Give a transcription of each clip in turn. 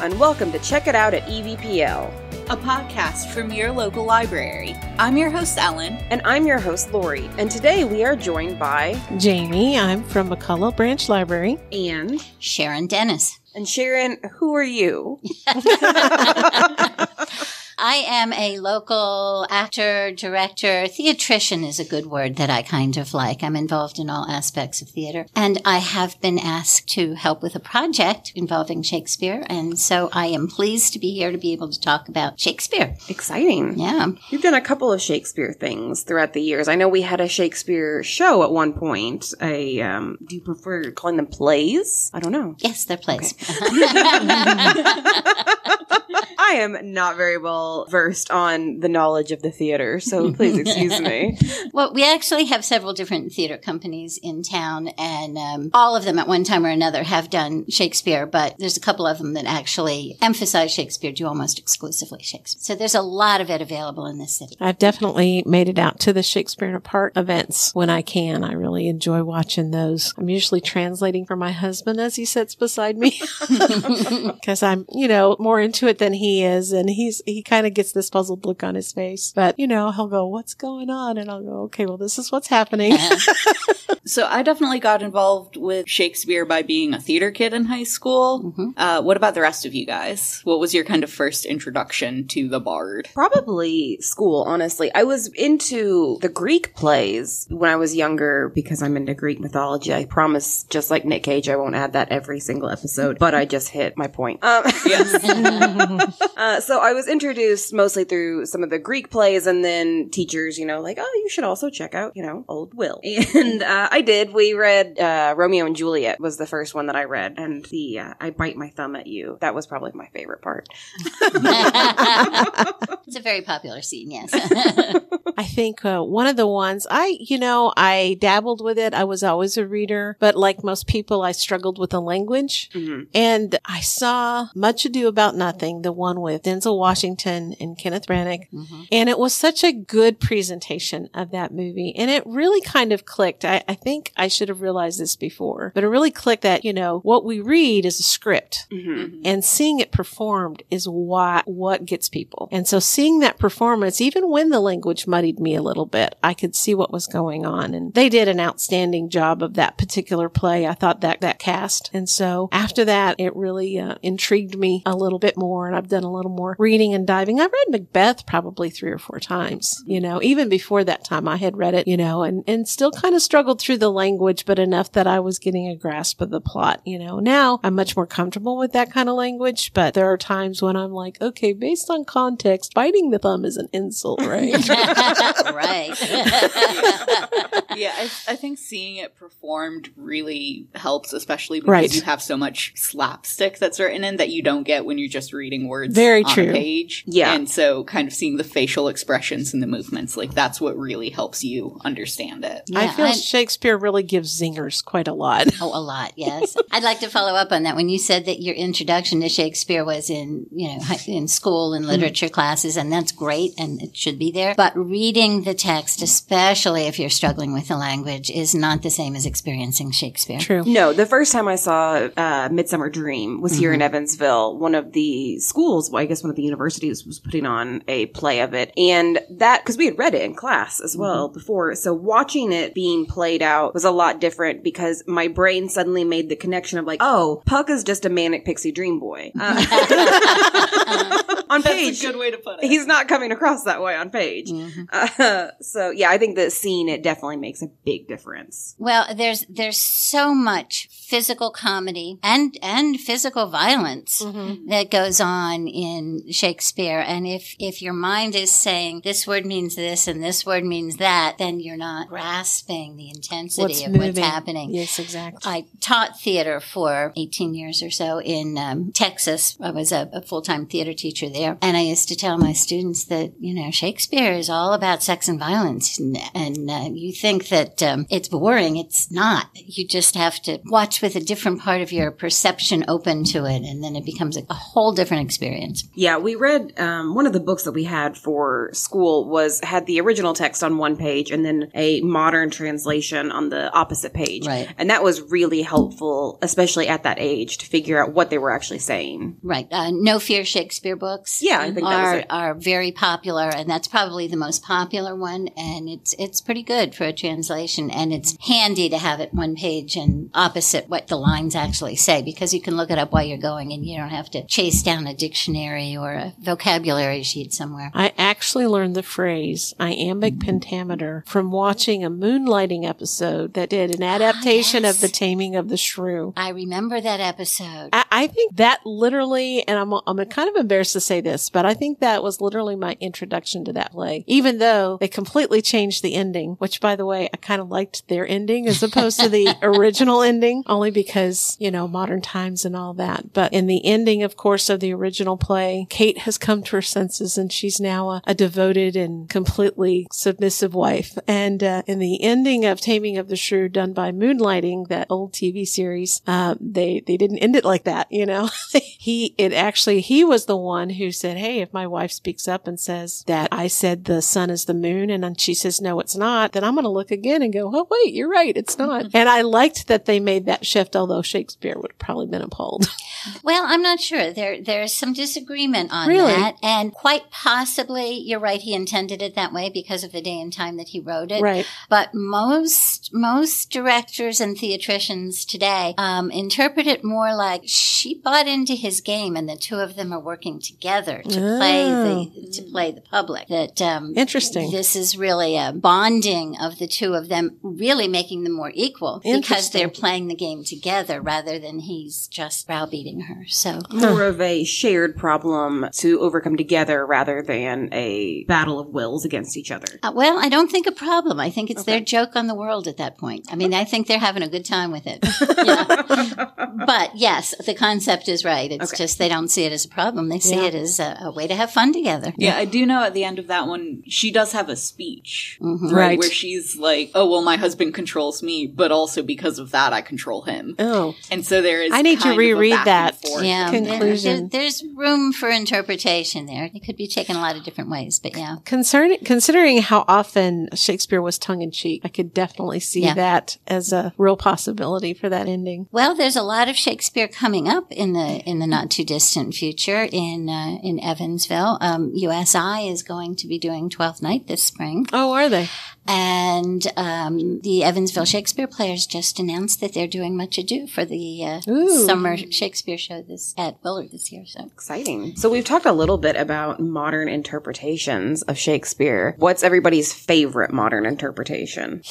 and welcome to Check It Out at EVPL, a podcast from your local library. I'm your host, Ellen. And I'm your host, Lori. And today we are joined by Jamie. I'm from McCullough Branch Library. And Sharon Dennis. And Sharon, who are you? I am a local actor, director. Theatrician is a good word that I kind of like. I'm involved in all aspects of theater. And I have been asked to help with a project involving Shakespeare. And so I am pleased to be here to be able to talk about Shakespeare. Exciting. Yeah. You've done a couple of Shakespeare things throughout the years. I know we had a Shakespeare show at one point. Do you prefer calling them plays? I don't know. Yes, they're plays. Okay. I am not very well versed on the knowledge of the theater, so please excuse me. Well, we actually have several different theater companies in town, and all of them at one time or another have done Shakespeare, but there's a couple of them that actually emphasize Shakespeare, do almost exclusively Shakespeare. So there's a lot of it available in this city. I've definitely made it out to the Shakespeare in a Park events when I can. I really enjoy watching those. I'm usually translating for my husband as he sits beside me because I'm, more into it than he is, and he kind of gets this puzzled look on his face. But, he'll go, "What's going on?" And I'll go, "Okay, well, this is what's happening." So I definitely got involved with Shakespeare by being a theater kid in high school. Mm-hmm. What about the rest of you guys? What was your kind of first introduction to the Bard? Probably school, honestly. I was into the Greek plays when I was younger because I'm into Greek mythology. I promise, just like Nick Cage, I won't add that every single episode, but I just hit my point. Yes. So I was introduced mostly through some of the Greek plays, and then teachers, like, "Oh, you should also check out, Old Will." And I did. We read Romeo and Juliet was the first one that I read, and the I bite my thumb at you. That was probably my favorite part. It's a very popular scene, yes. I think one of the ones I dabbled with it. I was always a reader, but like most people, I struggled with the language. Mm-hmm. And I saw Much Ado About Nothing, the one with Denzel Washington and Kenneth Branagh. Mm-hmm. And it was such a good presentation of that movie. And it really kind of clicked. I think I should have realized this before, but it really clicked that, what we read is a script. Mm-hmm. And seeing it performed is what gets people. And so seeing that performance, even when the language muddied me a little bit, I could see what was going on. And they did an outstanding job of that particular play. I thought that cast. And so after that, it really intrigued me a little bit more. And I've done a little more reading and diving. I've read Macbeth probably 3 or 4 times. Even before that time, I had read it, and still kind of struggled through the language, but enough that I was getting a grasp of the plot. Now I'm much more comfortable with that kind of language, but there are times when I'm like, okay, based on context, biting the thumb is an insult, right? Right. Yeah, I think seeing it performed really helps, especially because you have so much slapstick that's written in that you don't get when you're just reading words on a page. Yeah. And so kind of seeing the facial expressions and the movements, that's what really helps you understand it. Yeah, I feel Shakespeare really gives zingers quite a lot. Oh, a lot, yes. I'd like to follow up on that. When you said that your introduction to Shakespeare was in school and literature classes, and that's great, and it should be there. But reading the text, especially if you're struggling with the language, is not the same as experiencing Shakespeare. True. No, the first time I saw Midsummer Dream was here in Evansville. One of the schools, one of the universities was putting on a play of it. And that, because we had read it in class as well before, so watching it being played out was a lot different because my brain suddenly made the connection of Puck is just a manic pixie dream boy. On page. That's a good way to put it. He's not coming across that way on page. Mm-hmm. So yeah, I think the scene, it definitely makes a big difference. Well, there's so much physical comedy and physical violence that goes on in Shakespeare. And if your mind is saying this word means this and this word means that, then you're not grasping the intensity of what's happening. Yes, exactly. I taught theater for 18 years or so in Texas. I was a full-time theater teacher there. And I used to tell my students that, Shakespeare is all about sex and violence. And you think think that it's boring. It's not. You just have to watch with a different part of your perception open to it, and then it becomes a whole different experience. Yeah, we read one of the books that we had for school had the original text on one page and then a modern translation on the opposite page. Right. And that was really helpful, especially at that age, to figure out what they were actually saying. Right. No Fear Shakespeare books I think are very popular, and that's probably the most popular one, and it's pretty good for a translation, and it's handy to have it one page and opposite what the lines actually say, because you can look it up while you're going, and you don't have to chase down a dictionary or a vocabulary sheet somewhere. I actually learned the phrase iambic pentameter from watching a moonlighting episode that did an adaptation of The Taming of the Shrew. I remember that episode. I think that literally, and I'm kind of embarrassed to say this, but I think that was literally my introduction to that play, even though they completely changed the ending, which, by the way, I kind of liked their ending as opposed to the original ending, only because, modern times and all that. But in the ending, of course, of the original play, Kate has come to her senses, and she's now a devoted and completely submissive wife. And in the ending of Taming of the Shrew, done by Moonlighting, that old TV series, they didn't end it like that, He was the one who said, hey, if my wife speaks up and says that I said the sun is the moon, and then she says, no, it's not, then I'm going to look again and go, oh, wait, you're right, it's not. And I liked that they made that shift, although Shakespeare would have probably been appalled. Well, I'm not sure. There's some disagreement on that. And quite possibly, you're right, he intended it that way because of the day and time that he wrote it. Right. But most directors and theatricians today interpret it more like she bought into his game, and the two of them are working together to play the public. That interesting. This is really a bonding of the two of them, really making them more equal because they're playing the game together rather than he's just browbeating her. So more of a shared problem to overcome together rather than a battle of wills against each other. Well, I don't think a problem. I think it's their joke on the world at that point. I mean, I think they're having a good time with it. But yes, the concept is right. It's just they don't see it as a problem. They see it as a way to have fun together. Yeah, I do know at the end of that one, she does have a speech, right? Where she's like, oh, well, my husband controls me, but also because of that, I control him. Oh. And so there is I need to reread that conclusion. There's room for interpretation there. It could be taken a lot of different ways, but yeah. Considering how often Shakespeare was tongue-in-cheek, I could definitely see that as a real possibility for that ending. Well, there's a lot of Shakespeare coming up in the not too distant future in Evansville. USI is going to be doing Twelfth Night this spring. Oh, are they? And the Evansville Shakespeare Players just announced that they're doing Much Ado for the summer Shakespeare show at Willard this year. So exciting. So we've talked a little bit about modern interpretations of Shakespeare. What's everybody's favorite modern interpretation?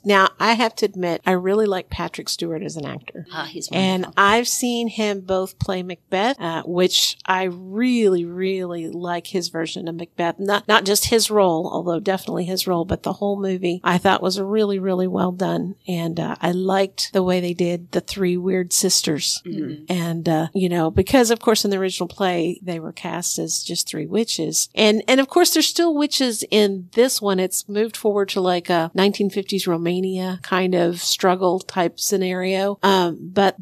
Now I have to admit, I really like Patrick Stewart as an actor. He's wonderful. And I've seen him both play Macbeth, which I really, really like his version of Macbeth. Not just his role, although definitely his role, but the whole movie I thought was really, really well done. And I liked the way they did the three weird sisters. Mm-hmm. And, because of course in the original play, they were cast as just three witches. And of course there's still witches in this one. It's moved forward to like a 1950s Romania kind of struggle type scenario. But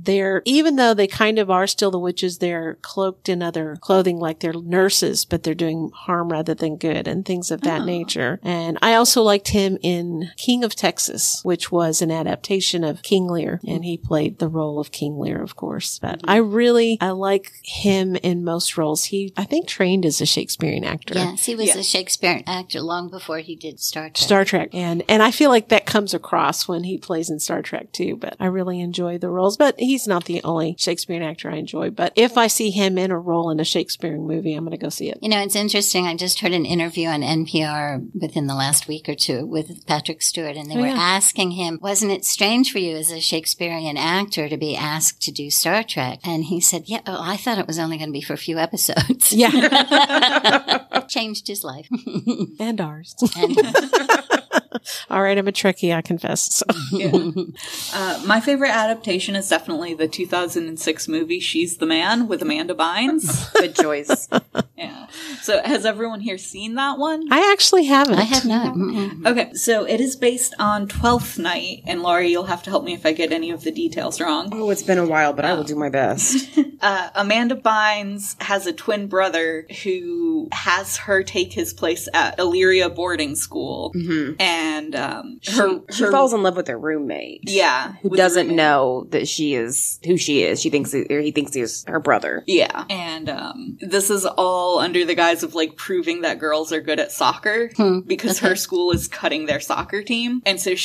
even though they kind of are still the witches, they're cloaked in other clothing like they're nurses, but they're doing harm rather than good and things of that nature. And I also liked him in King of Texas, which was an adaptation of King Lear, and he played the role of King Lear, of course. But I like him in most roles. I think trained as a Shakespearean actor. Yes, he was a Shakespearean actor long before he did Star Trek. Star Trek. And I feel like that comes across when he plays in Star Trek too, but I really enjoy the roles. But he's not the only Shakespearean actor I enjoy. But if I see him in a role in a Shakespearean movie, I'm going to go see it. It's interesting. I just heard an interview on NPR within the last week or two with Patrick Stewart, and they were asking him, wasn't it strange for you as a Shakespearean actor to be asked to do Star Trek? And he said, I thought it was only going to be for a few episodes. Yeah. Changed his life. And ours. All right, I'm a Trekkie, I confess. So. Yeah. My favorite adaptation is definitely the 2006 movie She's the Man with Amanda Bynes. Good choice. Yeah. So has everyone here seen that one? I actually haven't. I have not. Okay, so it is based on Twelfth Night, and Laurie, you'll have to help me if I get any of the details wrong. Oh, it's been a while, but I will do my best. Amanda Bynes has a twin brother who has her take his place at Illyria boarding school, and she falls in love with her roommate. Yeah, who doesn't know that she is who she is. He thinks he's her brother. Yeah, and this is all under the guise of like proving that girls are good at soccer because her school is cutting their soccer team, and so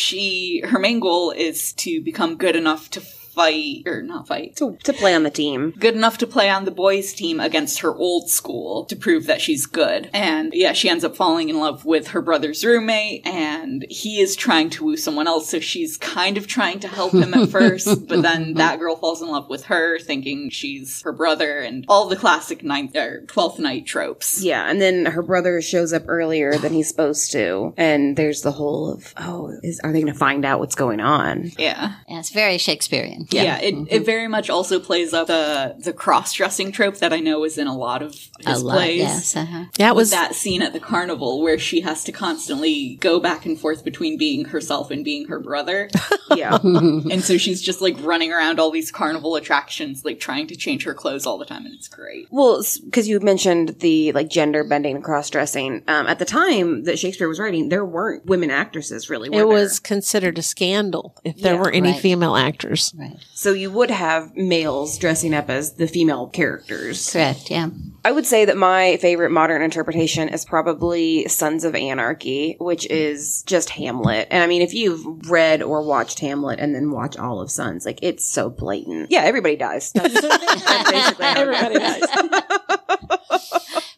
her main goal is to become good enough to to play on the team. Good enough to play on the boys' team against her old school to prove that she's good. And yeah, she ends up falling in love with her brother's roommate, and he is trying to woo someone else, so she's kind of trying to help him at first, but then that girl falls in love with her, thinking she's her brother, and all the classic 12th Night tropes. Yeah, and then her brother shows up earlier than he's supposed to, and there's the whole of, are they going to find out what's going on? Yeah. Yeah, it's very Shakespearean. Yeah, it very much also plays up the cross-dressing trope that I know is in a lot of his plays. Yes, Yeah, it was that scene at the carnival where she has to constantly go back and forth between being herself and being her brother. Yeah. And so she's just like running around all these carnival attractions, like trying to change her clothes all the time, and it's great. Well, because you mentioned the like gender bending and cross-dressing. At the time that Shakespeare was writing, there weren't women actresses really, were It there? was considered a scandal if there were any female actors. Right. So you would have males dressing up as the female characters. Correct, yeah. I would say that my favorite modern interpretation is probably Sons of Anarchy, which is just Hamlet. And I mean, if you've read or watched Hamlet and then watch all of Sons, like, it's so blatant. Yeah, everybody dies. That's basically how everybody dies.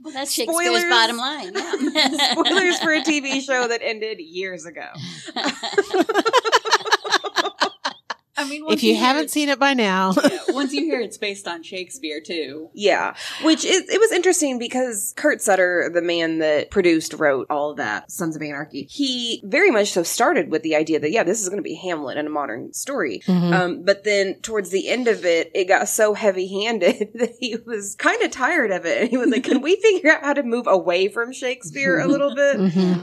Well, that's Shakespeare's bottom line. Yeah. Spoilers for a TV show that ended years ago. I mean, if you haven't seen it by now. Once you hear it's based on Shakespeare, too. Yeah. Which it was interesting because Kurt Sutter, the man that wrote all of that, Sons of Anarchy, he very much so started with the idea that, this is going to be Hamlet in a modern story. But then towards the end of it, it got so heavy-handed that he was kind of tired of it. And he was like, can we figure out how to move away from Shakespeare a little bit?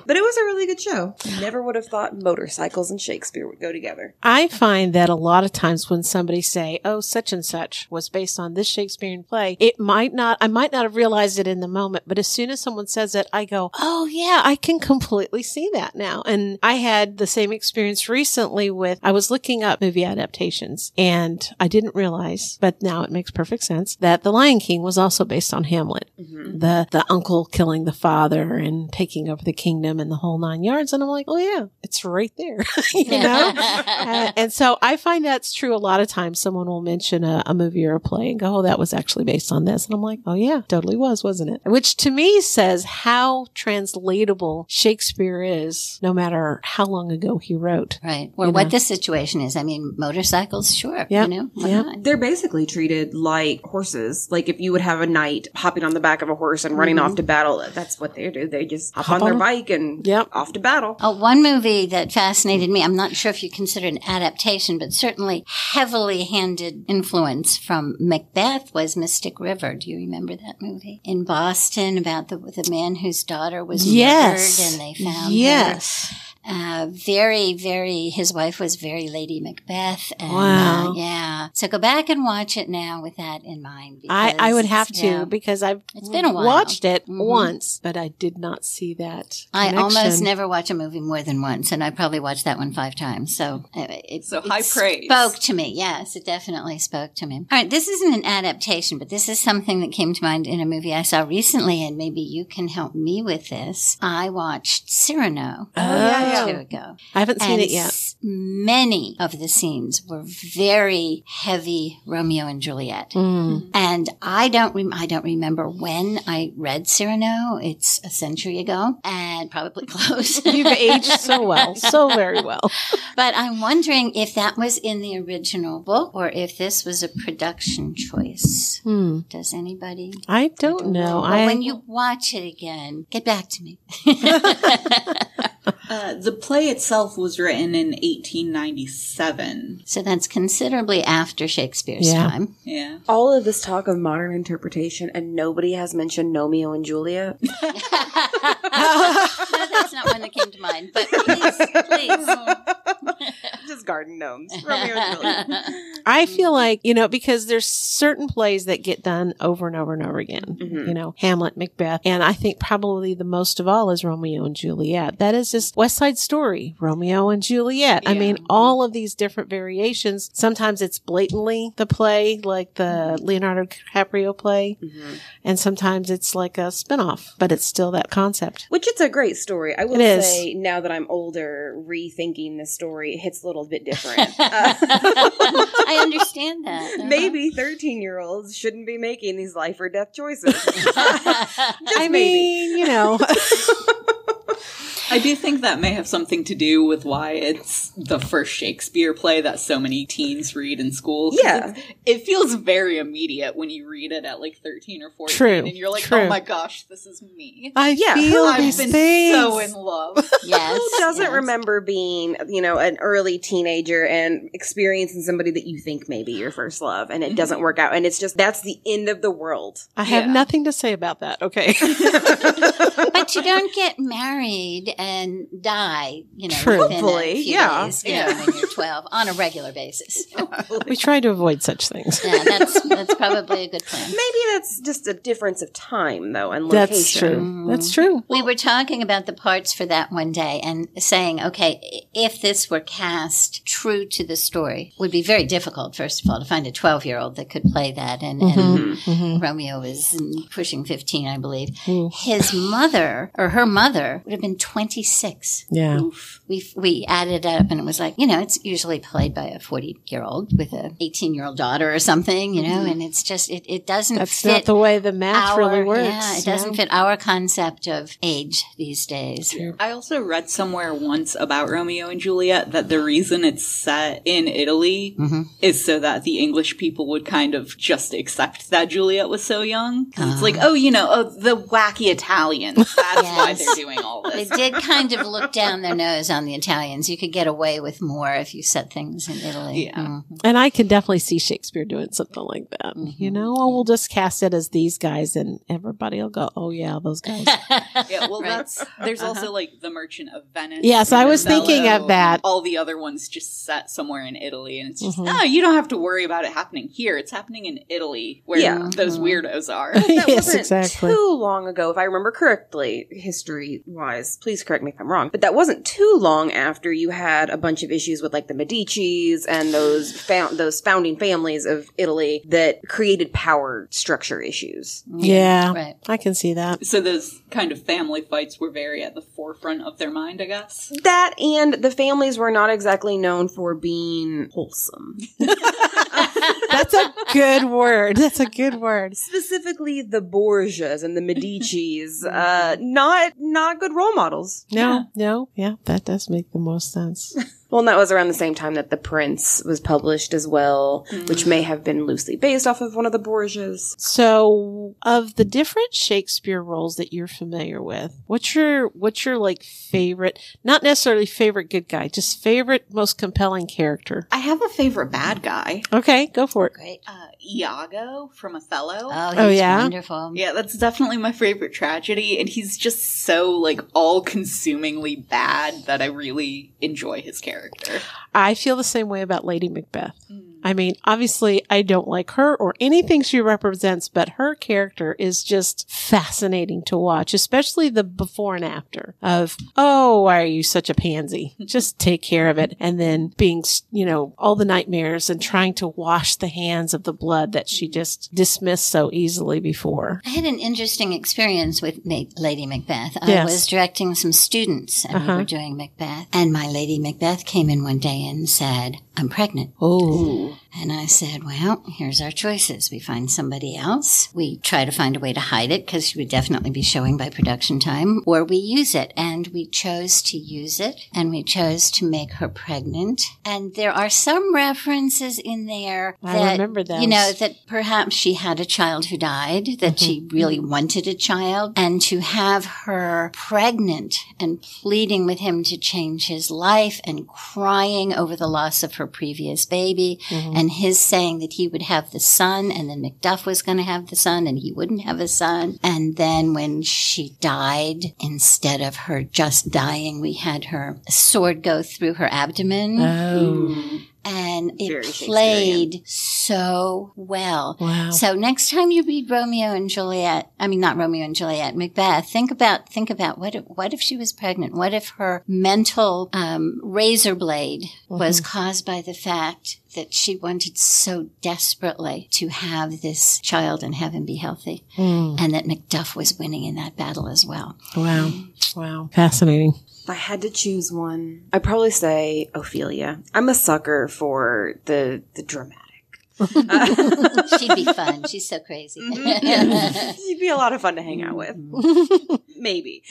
But it was a really good show. Never would have thought motorcycles and Shakespeare would go together. I find that a lot of times when somebody say, such and such was based on this Shakespearean play, I might not have realized it in the moment, but as soon as someone says it, I go, oh yeah, I can completely see that now. And I had the same experience recently I was looking up movie adaptations, and I didn't realize, but now it makes perfect sense, that The Lion King was also based on Hamlet. The uncle killing the father and taking over the kingdom and the whole 9 yards. And I'm like, oh yeah, it's right there. You know? And so I find that's true a lot of times. Someone will mention a movie or a play and go, that was actually based on this. And I'm like, oh yeah, totally was, wasn't it? Which to me says how translatable Shakespeare is, no matter how long ago he wrote. Right. Or what the situation is. I mean, motorcycles, sure. Yep. You know, why not? They're basically treated like horses. Like if you would have a knight hopping on the back of a horse and running off to battle, that's what they do. They just hop on their bike and off to battle. One movie that fascinated me, I'm not sure if you consider an adaptation, but certainly heavily handed influence from Macbeth was Mystic River. Do you remember that movie? In Boston, about the man whose daughter was murdered and they found her. Very, very, his wife was very Lady Macbeth. And, wow. So go back and watch it now with that in mind. I would have to because it's been a while. Watched it once, but I did not see that connection. I almost never watch a movie more than once, and I probably watched that one 5 times. So it high praise. Spoke to me. Yes, it definitely spoke to me. All right, this isn't an adaptation, but this is something that came to mind in a movie I saw recently, and maybe you can help me with this. I watched Cyrano. Ago. I haven't seen it yet. Many of the scenes were very heavy Romeo and Juliet. And I don't remember when I read Cyrano. It's a century ago and probably close. You've aged so well, so very well. But I'm wondering if that was in the original book or if this was a production choice. Does anybody? I don't know. Well, when you watch it again, get back to me. The play itself was written in 1897. So that's considerably after Shakespeare's time. Yeah. All of this talk of modern interpretation, and nobody has mentioned Romeo and Juliet. No, that's not one that came to mind. But please. Just garden gnomes. Romeo and Juliet. I feel like, because there's certain plays that get done over and over and over again. Hamlet, Macbeth. And I think probably the most of all is Romeo and Juliet. That is just West Side Story, Romeo and Juliet. Yeah. I mean, all of these different variations. Sometimes it's blatantly the play, like the Leonardo DiCaprio play. And sometimes it's like a spinoff, but it's still that concept. Which it's a great story. I will say, now that I'm older, rethinking the story, it hits a little bit different. I understand that. Maybe 13-year-olds shouldn't be making these life or death choices. I mean, I do think that may have something to do with why it's the first Shakespeare play that so many teens read in school. Yeah. It feels very immediate when you read it at like 13 or 14. True. And you're like, oh my gosh, this is me. I feel I've been things. So in love. Yes. Who doesn't remember being, an early teenager and experiencing somebody that you think may be your first love and it doesn't work out. And it's just, that's the end of the world. I have nothing to say about that. Okay. But you don't get married and die, Hopefully, within a few days, when you're 12 on a regular basis. We try to avoid such things. Yeah, that's probably a good plan. Maybe that's just a difference of time, though, and location. That's true. That's true. We were talking about the parts for that one day and saying, okay, if this were cast true to the story, it would be very difficult, first of all, to find a 12-year-old that could play that. And Romeo is pushing 15, I believe. His mother, or her mother, would have been 26. Yeah. Oof. We added up and it was like, it's usually played by a 40-year-old with an 18-year-old daughter or something, and it's just, it doesn't That's fit. not the way the math really works. Yeah, it doesn't fit our concept of age these days. I also read somewhere once about Romeo and Juliet that the reason it's set in Italy is so that the English people would kind of just accept that Juliet was so young. It's like, the wacky Italians. That's why they're doing all this. They did kind of look down their nose on the Italians. You could get away with more if you set things in Italy. Yeah. And I can definitely see Shakespeare doing something like that. We'll just cast it as these guys and everybody will go, oh yeah, those guys. Yeah, well, there's also like The Merchant of Venice. Yes, I was thinking of that. All the other ones just set somewhere in Italy, and it's just, you don't have to worry about it happening here. It's happening in Italy, where those weirdos are. That Yes, wasn't exactly. too long ago, if I remember correctly, history-wise. Please correct me if I'm wrong. But that wasn't too long after you had a bunch of issues with like the Medicis and those founding families of Italy that created power structure issues. Yeah, Right. I can see that. So those kind of family fights were very at the forefront of their mind, I guess. That and the families were not exactly known for being wholesome. That's a good word. That's a good word. Specifically the Borgias and the Medicis, not good role models. No. Yeah, that does make the most sense. Well, and that was around the same time that The Prince was published as well, which may have been loosely based off of one of the Borgias. So, of the different Shakespeare roles that you're familiar with, what's your like favorite, not necessarily favorite good guy, just favorite most compelling character? I have a favorite bad guy. Okay, go for it. Great. Iago from Othello. Oh, he's wonderful. Yeah, that's definitely my favorite tragedy, and he's just so, like, all-consumingly bad that I really enjoy his character. I feel the same way about Lady Macbeth. I mean, obviously, I don't like her or anything she represents, but her character is just fascinating to watch, especially the before and after of, oh, why are you such a pansy? Just take care of it. And then being, all the nightmares and trying to wash the hands of the blood that she just dismissed so easily before. I had an interesting experience with Lady Macbeth. I was directing some students and we were doing Macbeth. And my Lady Macbeth came in one day and said, I'm pregnant. Oh. And I said, well, here's our choices. We find somebody else. We try to find a way to hide it because she would definitely be showing by production time, or we use it. And we chose to use it, and we chose to make her pregnant. And there are some references in there I remember those. That perhaps she had a child who died, that she really wanted a child, and to have her pregnant and pleading with him to change his life and crying over the loss of her previous baby, and his saying that he would have the son, and then Macduff was going to have the son, and he wouldn't have a son. And then when she died, instead of her just dying, we had her sword go through her abdomen. Oh. And it played so well. Wow. So next time you read Macbeth, think about what if she was pregnant? What if her mental razor blade was caused by the fact that she wanted so desperately to have this child and have him be healthy, and that Macduff was winning in that battle as well. Wow. Fascinating. If I had to choose one, I'd probably say Ophelia. I'm a sucker for the dramatic. She'd be fun. She's so crazy. She'd be a lot of fun to hang out with. Maybe.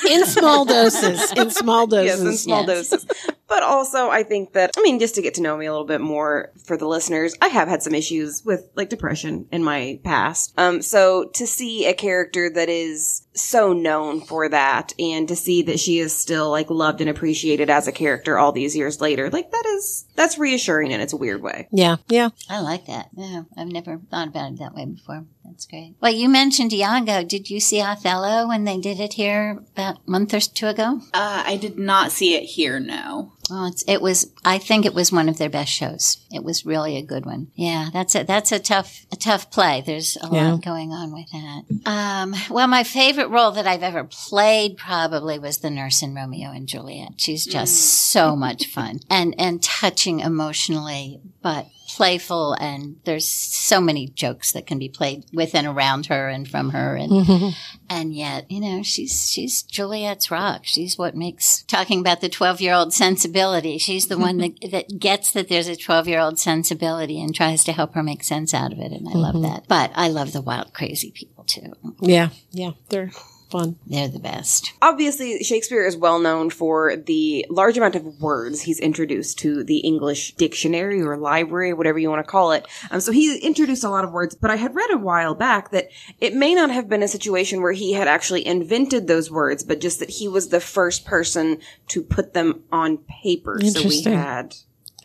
In small doses. Yes, in small doses. But also, I think that, just to get to know me a little bit more for the listeners, I have had some issues with, depression in my past. So to see a character that is so known for that, and to see that she is still, loved and appreciated as a character all these years later, that's reassuring in its a weird way. Yeah. I like that. Yeah, I've never thought about it that way before. That's great. Well, you mentioned Iago. Did you see Othello when they did it here about a month or two ago? I did not see it here, no. Well, I think it was one of their best shows. It was really a good one. Yeah, that's a tough play. There's a lot going on with that. Well, my favorite role that I've ever played probably was the nurse in Romeo and Juliet. She's just so much fun and touching emotionally, but playful, and there's so many jokes that can be played with and around her and from her, and yet, she's Juliet's rock. She's what makes, talking about the 12-year-old sensibility, she's the one that gets that there's a 12-year-old sensibility and tries to help her make sense out of it, and I love that. But I love the wild, crazy people too. Yeah, they're fun. They're the best. Obviously, Shakespeare is well known for the large amount of words he's introduced to the English dictionary or library, whatever you want to call it. So he introduced a lot of words, but I had read a while back that it may not have been a situation where he had actually invented those words, but just that he was the first person to put them on paper. So we had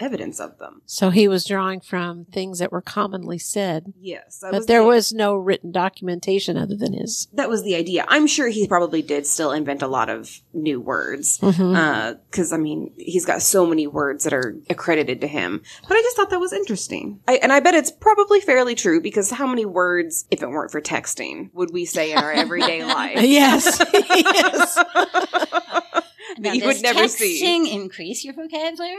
evidence of them. So he was drawing from things that were commonly said. Yes. But there was no written documentation other than his. That was the idea. I'm sure he probably did still invent a lot of new words. Because, he's got so many words that are accredited to him. But I just thought that was interesting. And I bet it's probably fairly true, because how many words, if it weren't for texting, would we say in our everyday life? Yes. Now, you would never see. Does texting increase your vocabulary?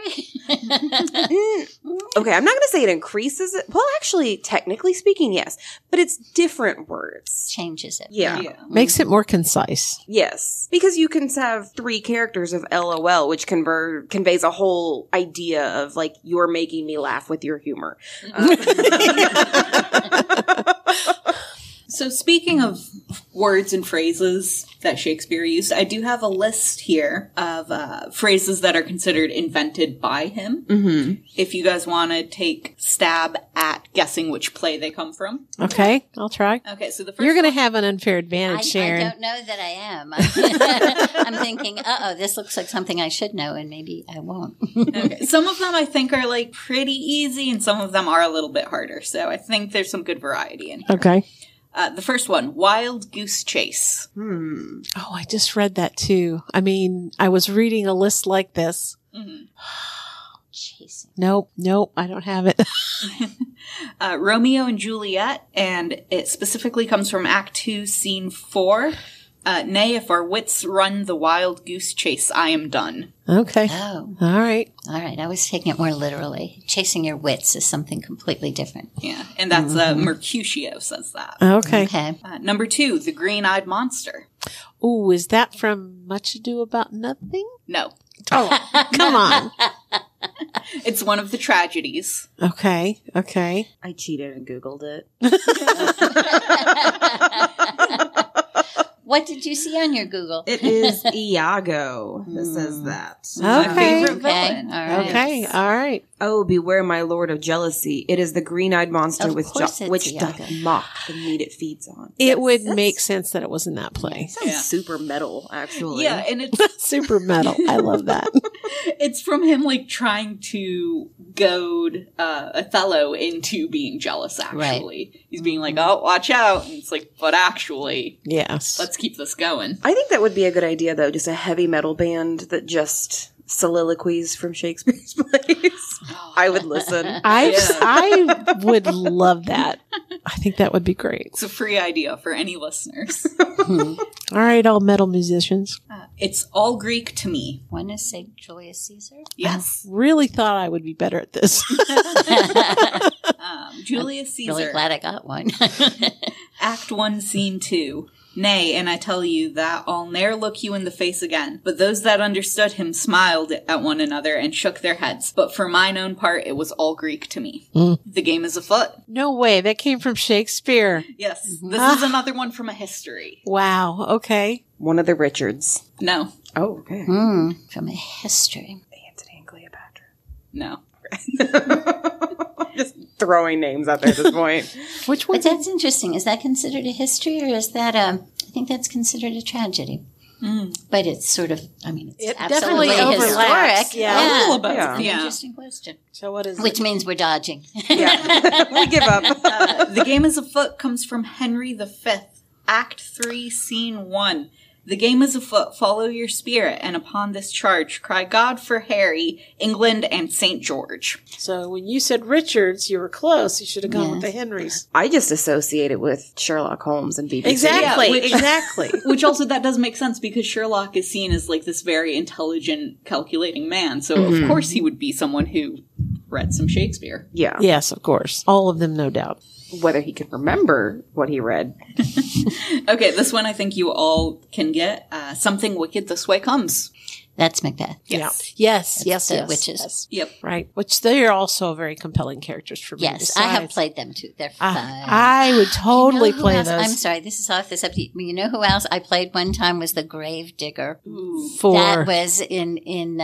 Okay, I'm not going to say it increases it. Well, actually, technically speaking, yes. But it's different words. Changes it. Yeah. Makes it more concise. Yes. Because you can have 3 characters of LOL, which conveys a whole idea of, you're making me laugh with your humor. So speaking of words and phrases that Shakespeare used, I do have a list here of phrases that are considered invented by him. If you guys want to take stab at guessing which play they come from. Okay, I'll try. Okay, so the first You're going to have an unfair advantage, Sharon. I don't know that I am. I'm thinking, this looks like something I should know, and maybe I won't. Okay, some of them I think are pretty easy, and some of them are a little bit harder. So I think there's some good variety in here. Okay. The first one, Wild Goose Chase. Oh, I just read that too. I was reading a list like this. Chasing. Nope, I don't have it. Romeo and Juliet, and it specifically comes from Act 2, Scene 4. Nay, if our wits run the wild goose chase, I am done. Okay. Oh. All right. I was taking it more literally. Chasing your wits is something completely different. Yeah, and that's Mercutio says that. Okay. Number 2, The Green-Eyed Monster. Ooh, is that from Much Ado About Nothing? No. Oh, come on. It's one of the tragedies. Okay. I cheated and Googled it. What did you see on your Google? It is Iago that says that. My favorite villain. All right. Okay. All right. Oh, beware, my lord of jealousy. It is the green-eyed monster Of with course it's which Iago. doth mock the meat it feeds on. It would make sense that it was in that play. Sounds super metal, actually. Yeah, and it's Super metal. I love that. it's from him like trying to goad Othello into being jealous. Actually, he's being like, "Oh, watch out!" And it's like, "But actually, Yes. let's keep this going." I think that would be a good idea, though. Just a heavy metal band that just soliloquies from Shakespeare's plays. I would listen. I would love that. I think that would be great. It's a free idea for any listeners. All right, all metal musicians. It's all Greek to me. Want to say Julius Caesar? Yes. Really thought I would be better at this. Julius Caesar. Really glad I got one. Act 1, Scene 2. Nay, and I tell you that I'll ne'er look you in the face again. But those that understood him smiled at one another and shook their heads. But for mine own part, it was all Greek to me. The game is afoot. No way. That came from Shakespeare. Yes, this is another one from a history. Wow. Okay. One of the Richards. No, Oh, okay. From a history. Anthony and Cleopatra. no. Just throwing names out there at this point. Which one? But that's interesting. Is that considered a history or is that I think that's considered a tragedy. But it's sort of, I mean, it's It absolutely definitely overlaps. historic. Yeah. A little bit. Yeah. It's an Yeah. interesting question. So what is Which means we're dodging. Yeah. We give up. The game is afoot comes from Henry V. Act 3, Scene 1. The game is afoot, follow your spirit, and upon this charge, cry God for Harry, England, and St. George. So when you said Richards, you were close. You should have gone with the Yes. Henrys. I just associate it with Sherlock Holmes and BBC. Exactly. Yeah, which- Exactly. Which also, that does make sense because Sherlock is seen as like this very intelligent, calculating man. So of course he would be someone who read some Shakespeare. Yeah. Yes, of course. All of them, no doubt. Whether he could remember what he read. Okay, this one I think you all can get. Something wicked this way comes. That's Macbeth. Yes. Yeah. Yes. That's the witches. Yes. Yep. Right. Which they are also very compelling characters for me. Yes, I have besides- played them too. They're fun. I would totally You know who play else- those. I'm sorry, this is off the subject. You know who else I played one time was the grave digger. For That was in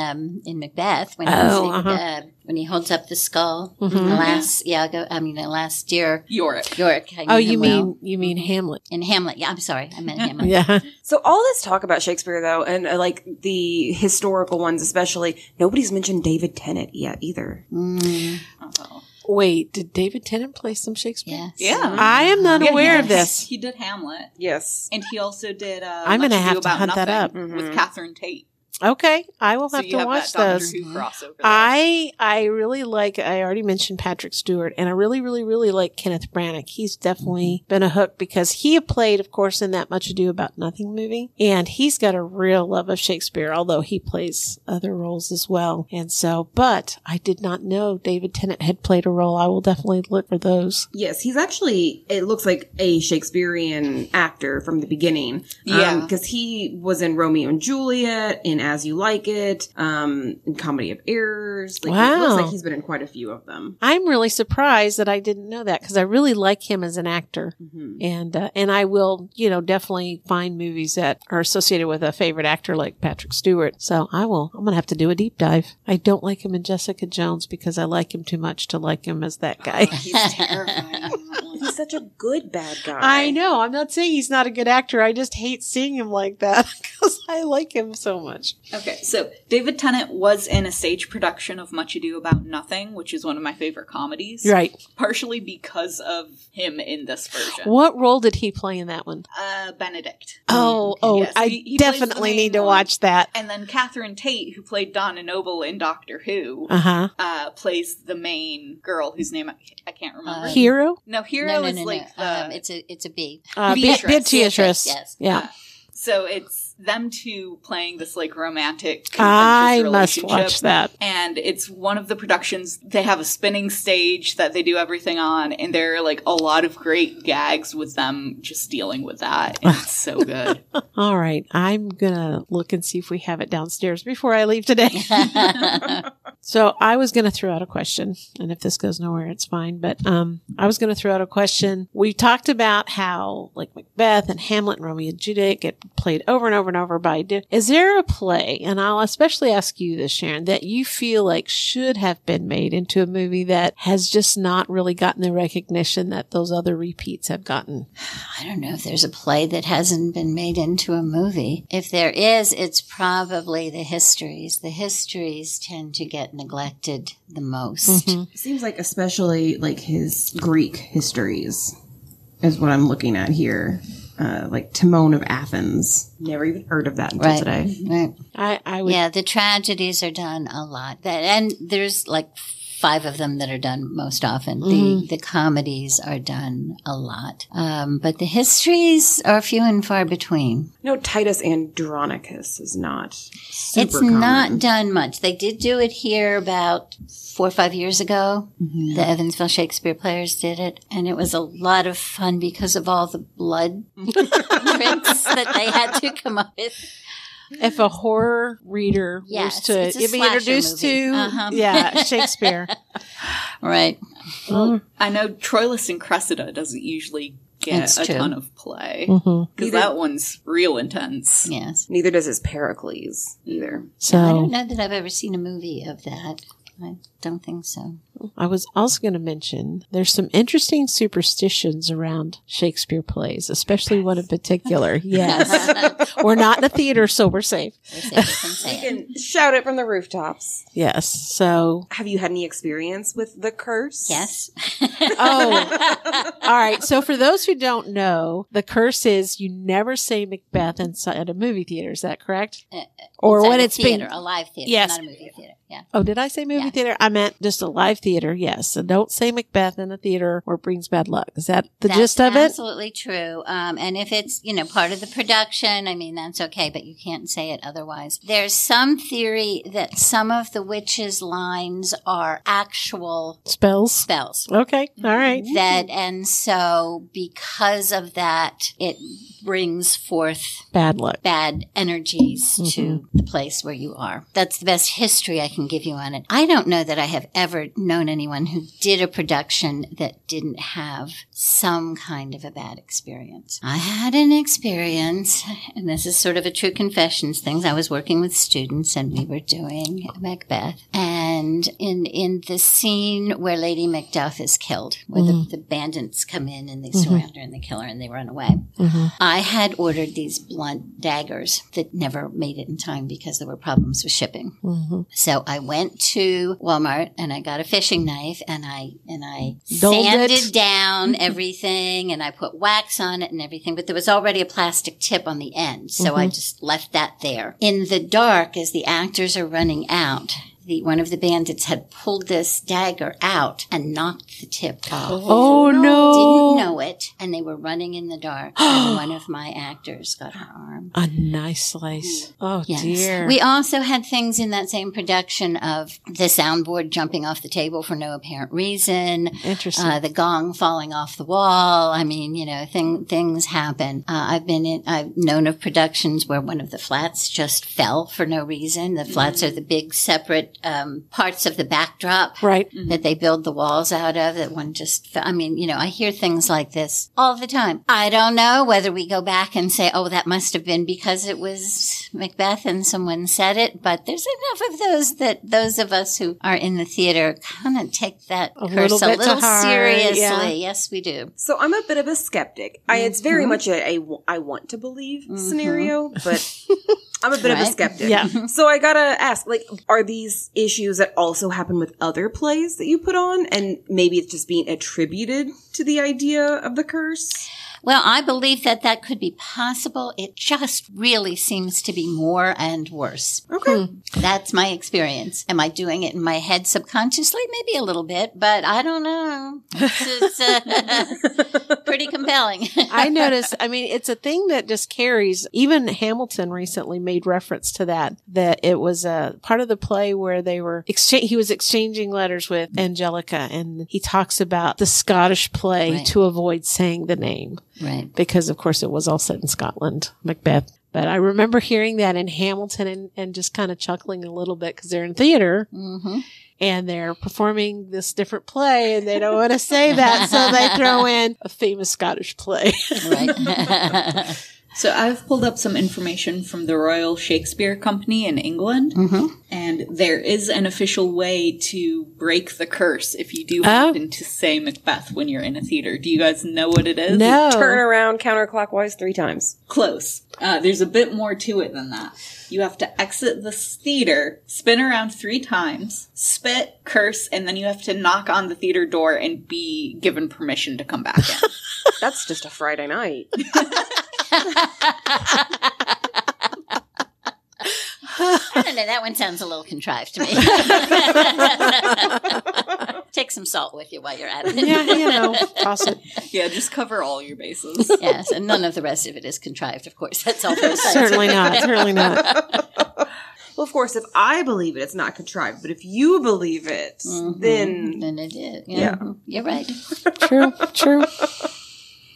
Macbeth when he holds up the skull. The last the last dear Yorick. York. I knew oh, him you mean Hamlet? in Hamlet? Yeah, I'm sorry, I meant Hamlet. Yeah. So all this talk about Shakespeare, though, and like the historical ones especially, nobody's mentioned David Tennant yet either. Oh. Wait, did David Tennant play some Shakespeare? Yes. Yeah. I am not aware of this. He did Hamlet. Yes. And he also did I'm Much gonna Ado have to About hunt that Nothing up. with Catherine Tate. Okay, I will So have you to have watch that Doctor those. Who crossover there. I really like, I already mentioned Patrick Stewart, and I really, really, really like Kenneth Branagh. He's definitely been a hook because he played, of course, in that Much Ado About Nothing movie, and he's got a real love of Shakespeare, although he plays other roles as well. And so, but I did not know David Tennant had played a role. I will definitely look for those. Yes, he's actually, it looks like a Shakespearean actor from the beginning. Yeah. Because he was in Romeo and Juliet, in As You Like It, in Comedy of Errors. Like, Wow. It looks like he's been in quite a few of them. I'm really surprised that I didn't know that because I really like him as an actor. And I will, definitely find movies that are associated with a favorite actor like Patrick Stewart. So I'm going to have to do a deep dive. I don't like him in Jessica Jones because I like him too much to like him as that guy. He's terrifying. He's such a good bad guy. I know. I'm not saying he's not a good actor. I just hate seeing him like that because I like him so much. Okay, so David Tennant was in a stage production of Much Ado About Nothing, which is one of my favorite comedies. Right. Partially because of him in this version. What role did he play in that one? Benedict. Oh, Yes, I he plays the definitely main need to one. watch that. And then Catherine Tate, who played Donna Noble in Doctor Who, plays the main girl whose name I can't remember. Hero? No, Hero is like the... it's a B. Beatrice. Beatrice. Yes. Yeah. So it's them two playing this like romantic I contentious must relationship. watch that. And it's one of the productions, they have a spinning stage that they do everything on, and there are like a lot of great gags with them just dealing with that. And it's so good. All right. I'm going to look and see if we have it downstairs before I leave today. So I was going to throw out a question, and if this goes nowhere, it's fine. But I was going to throw out a question. We talked about how like Macbeth and Hamlet and Romeo and Juliet get played over and over and over by. Is there a play, and I'll especially ask you this, Sharon, that you feel like should have been made into a movie that has just not really gotten the recognition that those other repeats have gotten? I don't know if there's a play that hasn't been made into a movie. If there is, it's probably the histories. The histories tend to get neglected the most. It seems like especially like his Greek histories is what I'm looking at here. Like Timon of Athens. Never even heard of that until today. Right. I would. Yeah, the tragedies are done a lot. And there's like 5 of them that are done most often. The comedies are done a lot. But the histories are few and far between. Titus Andronicus is not super It's common. not done much. They did do it here about 4 or 5 years ago. The Evansville Shakespeare Players did it. And it was a lot of fun because of all the blood tricks that they had to come up with. If a horror reader was to be introduced to Shakespeare. Right. Well, I know Troilus and Cressida doesn't usually get ton of play. Because that one's real intense. Yes. Neither does his Pericles either. So I don't know that I've ever seen a movie of that. I don't think so. I was also going to mention there's some interesting superstitions around Shakespeare plays, especially one in particular. Yes. We're not in a theater, so we're safe. You can shout it from the rooftops. Yes. So have you had any experience with the curse? Yes. Oh. All right. So for those who don't know, the curse is you never say Macbeth inside a movie theater. Is that correct? Or when it's being a live theater, yes. not a movie theater. Yeah. Oh, did I say movie theater? I meant just a live theater. Yes. So don't say Macbeth in a theater or it brings bad luck. Is that the gist of it? That's absolutely true. And if it's, part of the production, I mean, that's okay, but you can't say it otherwise. There's some theory that some of the witches' lines are actual spells. Okay. All right. And so because of that, it brings forth bad luck, bad energies to the place where you are. That's the best history I can give you on it. I don't know that I have ever known anyone who did a production that didn't have some kind of a bad experience. I had an experience, and this is sort of a true confessions thing. I was working with students and we were doing Macbeth. And in the scene where Lady Macduff is killed, where the bandits come in and they surround her and they kill her and they run away, I had ordered these blunt daggers that never made it in time because there were problems with shipping. So I went to Walmart and I got a fishing knife and I sanded down everything and I put wax on it and everything, but there was already a plastic tip on the end. So I just left that there. In the dark, as the actors are running out, one of the bandits had pulled this dagger out and knocked the tip off. Oh, no. Didn't know it. And they were running in the dark. And one of my actors got her arm. A nice slice. Oh, yes. Dear. We also had things in that same production of the soundboard jumping off the table for no apparent reason. Interesting. The gong falling off the wall. I mean, things happen. I've known of productions where one of the flats just fell for no reason. The flats are the big separate parts of the backdrop that they build the walls out of, that one just, I hear things like this all the time. I don't know whether we go back and say, oh, that must have been because it was Macbeth and someone said it, but there's enough of those that those of us who are in the theater kind of take that curse a little seriously. Yeah. Yes, we do. So I'm a bit of a skeptic. It's very much a I want to believe scenario, but I'm a bit of a skeptic. Yeah. So I gotta ask, are these issues that also happen with other plays that you put on, and maybe it's just being attributed to the idea of the curse? Well, I believe that could be possible. It just really seems to be more and worse. Okay. That's my experience. Am I doing it in my head subconsciously? Maybe a little bit, but I don't know. It's pretty compelling. I notice, it's a thing that just carries. Even Hamilton recently made reference to that it was a part of the play where he was exchanging letters with Angelica, and he talks about the Scottish play to avoid saying the name. Right. Because, of course, it was all set in Scotland, Macbeth. But I remember hearing that in Hamilton and just kind of chuckling a little bit because they're in theater. Mm-hmm. And they're performing this different play, and they don't want to say that, so they throw in a famous Scottish play. Right. So I've pulled up some information from the Royal Shakespeare Company in England, and there is an official way to break the curse if you do happen to say Macbeth when you're in a theater. Do you guys know what it is? No. Turn around counterclockwise 3 times. Close. There's a bit more to it than that. You have to exit the theater, spin around 3 times, spit, curse, and then you have to knock on the theater door and be given permission to come back in. That's just a Friday night. I don't know. That one sounds a little contrived to me. Take some salt with you while you're at it. Yeah, toss it. Yeah, just cover all your bases. Yes, and none of the rest of it is contrived, of course. That's all. Certainly not. Well, of course, if I believe it, it's not contrived. But if you believe it, then it is. Yeah. You're right. True.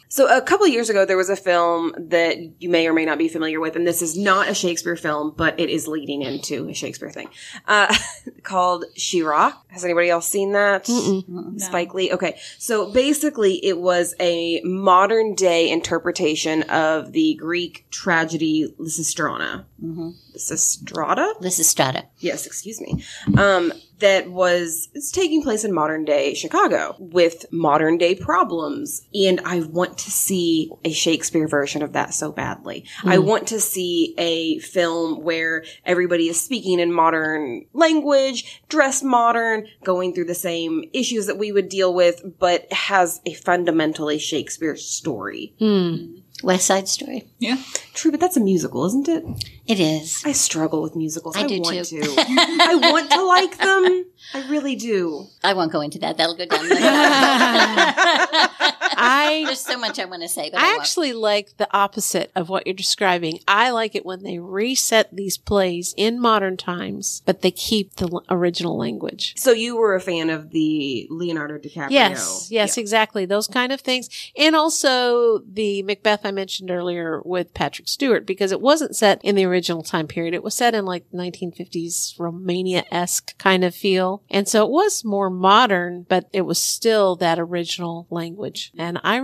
So a couple of years ago, there was a film that you may or may not be familiar with, and this is not a Shakespeare film, but it is leading into a Shakespeare thing, called She-Ra. Has anybody else seen that? No. Spike Lee? Okay. So basically, it was a modern-day interpretation of the Greek tragedy Lysistrata. Lysistrata. Yes, excuse me. It's taking place in modern day Chicago with modern day problems. And I want to see a Shakespeare version of that so badly. I want to see a film where everybody is speaking in modern language, dressed modern, going through the same issues that we would deal with, but has a fundamentally Shakespeare story. West Side Story. Yeah. True, but that's a musical, isn't it? It is. I struggle with musicals. I do want too. to. I want to like them. I really do. I won't go into that. That'll go down. There's so much I want to say, but I actually like the opposite of what you're describing. I like it when they reset these plays in modern times, but they keep the original language. So you were a fan of the Leonardo DiCaprio? Yes, exactly. Those kind of things. And also the Macbeth I mentioned earlier with Patrick Stewart, because it wasn't set in the original time period. It was set in like 1950s Romania-esque kind of feel. And so it was more modern, but it was still that original language. And I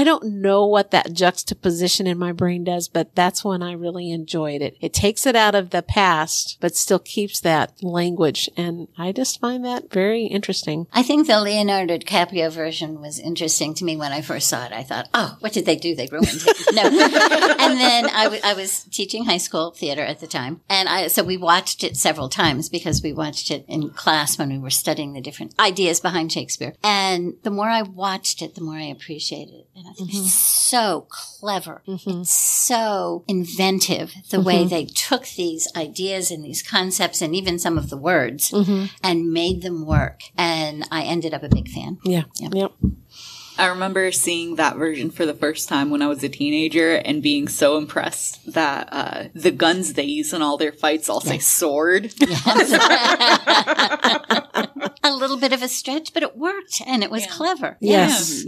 don't know what that juxtaposition in my brain does, but that's when I really enjoyed it. It takes it out of the past, but still keeps that language. And I just find that very interesting. I think the Leonardo DiCaprio version was interesting to me when I first saw it. I thought, oh, what did they do? They ruined it. No. And then I was teaching high school theater at the time. And so we watched it several times because we watched it in class when we were studying the different ideas behind Shakespeare. And the more I watched it, the more I appreciated it. And I think it's so clever. It's so inventive, the way they took these ideas and these concepts and even some of the words and made them work. And I ended up a big fan. Yeah. Yep. I remember seeing that version for the first time when I was a teenager and being so impressed that the guns they use in all their fights all say sword. A little bit of a stretch, but it worked and it was clever. Yes.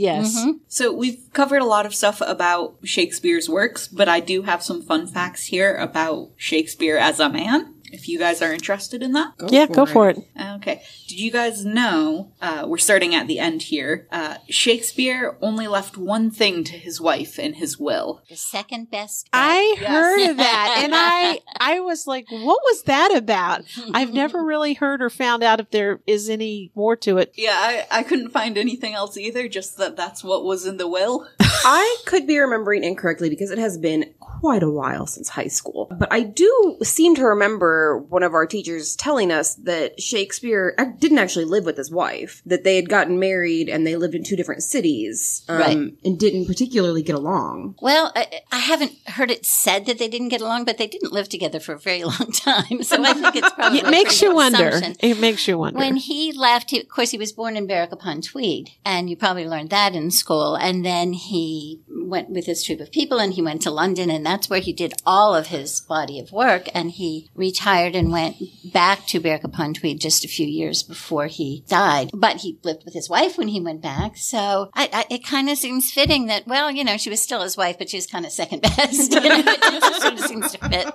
So we've covered a lot of stuff about Shakespeare's works, but I do have some fun facts here about Shakespeare as a man. If you guys are interested in that. Go for it. Okay. Did you guys know, we're starting at the end here, Shakespeare only left one thing to his wife in his will. The second best. I heard of that, and I was like, what was that about? I've never really heard or found out if there is any more to it. Yeah, I couldn't find anything else either, just that's what was in the will. I could be remembering incorrectly because it has been quite a while since high school. But I do seem to remember one of our teachers telling us that Shakespeare didn't actually live with his wife, that they had gotten married and they lived in 2 different cities and didn't particularly get along. Well, I haven't heard it said that they didn't get along, but they didn't live together for a very long time. So I think it's probably it makes you wonder. It makes you wonder. When he left, of course, he was born in Berwick-upon-Tweed, and you probably learned that in school. And then he went with his troop of people and he went to London, and that's where he did all of his body of work. And he retired and went back to Berwick upon Tweed just a few years before he died. But he lived with his wife when he went back. So it kind of seems fitting that, well, she was still his wife, but she was kind of second best. It just sort of seems to fit.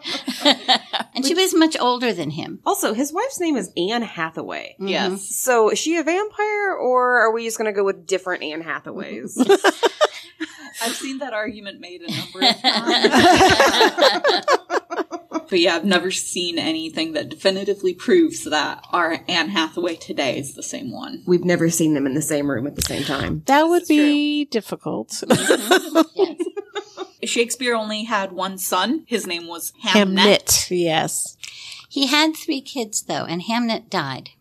And she was much older than him. Also, his wife's name is Anne Hathaway. Mm-hmm. Yes. So is she a vampire, or are we just going to go with different Anne Hathaways? I've seen that argument made a number of times. But yeah, I've never seen anything that definitively proves that our Anne Hathaway today is the same one. We've never seen them in the same room at the same time. That would be difficult. Mm-hmm. Yes. Shakespeare only had one son. His name was Hamnet. Yes. He had 3 kids, though, and Hamnet died.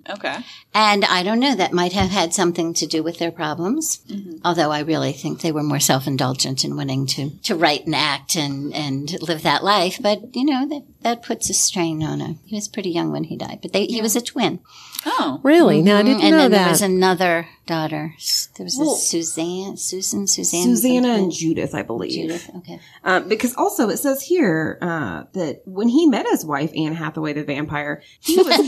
Okay. And I don't know, that might have had something to do with their problems. Mm-hmm. Although I really think they were more self-indulgent in wanting to write and act and live that life. But, that puts a strain on him. He was pretty young when he died, but he was a twin. Oh. Really? No, I didn't know that. And then there was another daughter. There was Susanna and Judith, I believe. Judith, okay. Because also it says here that when he met his wife, Anne Hathaway the vampire, he was...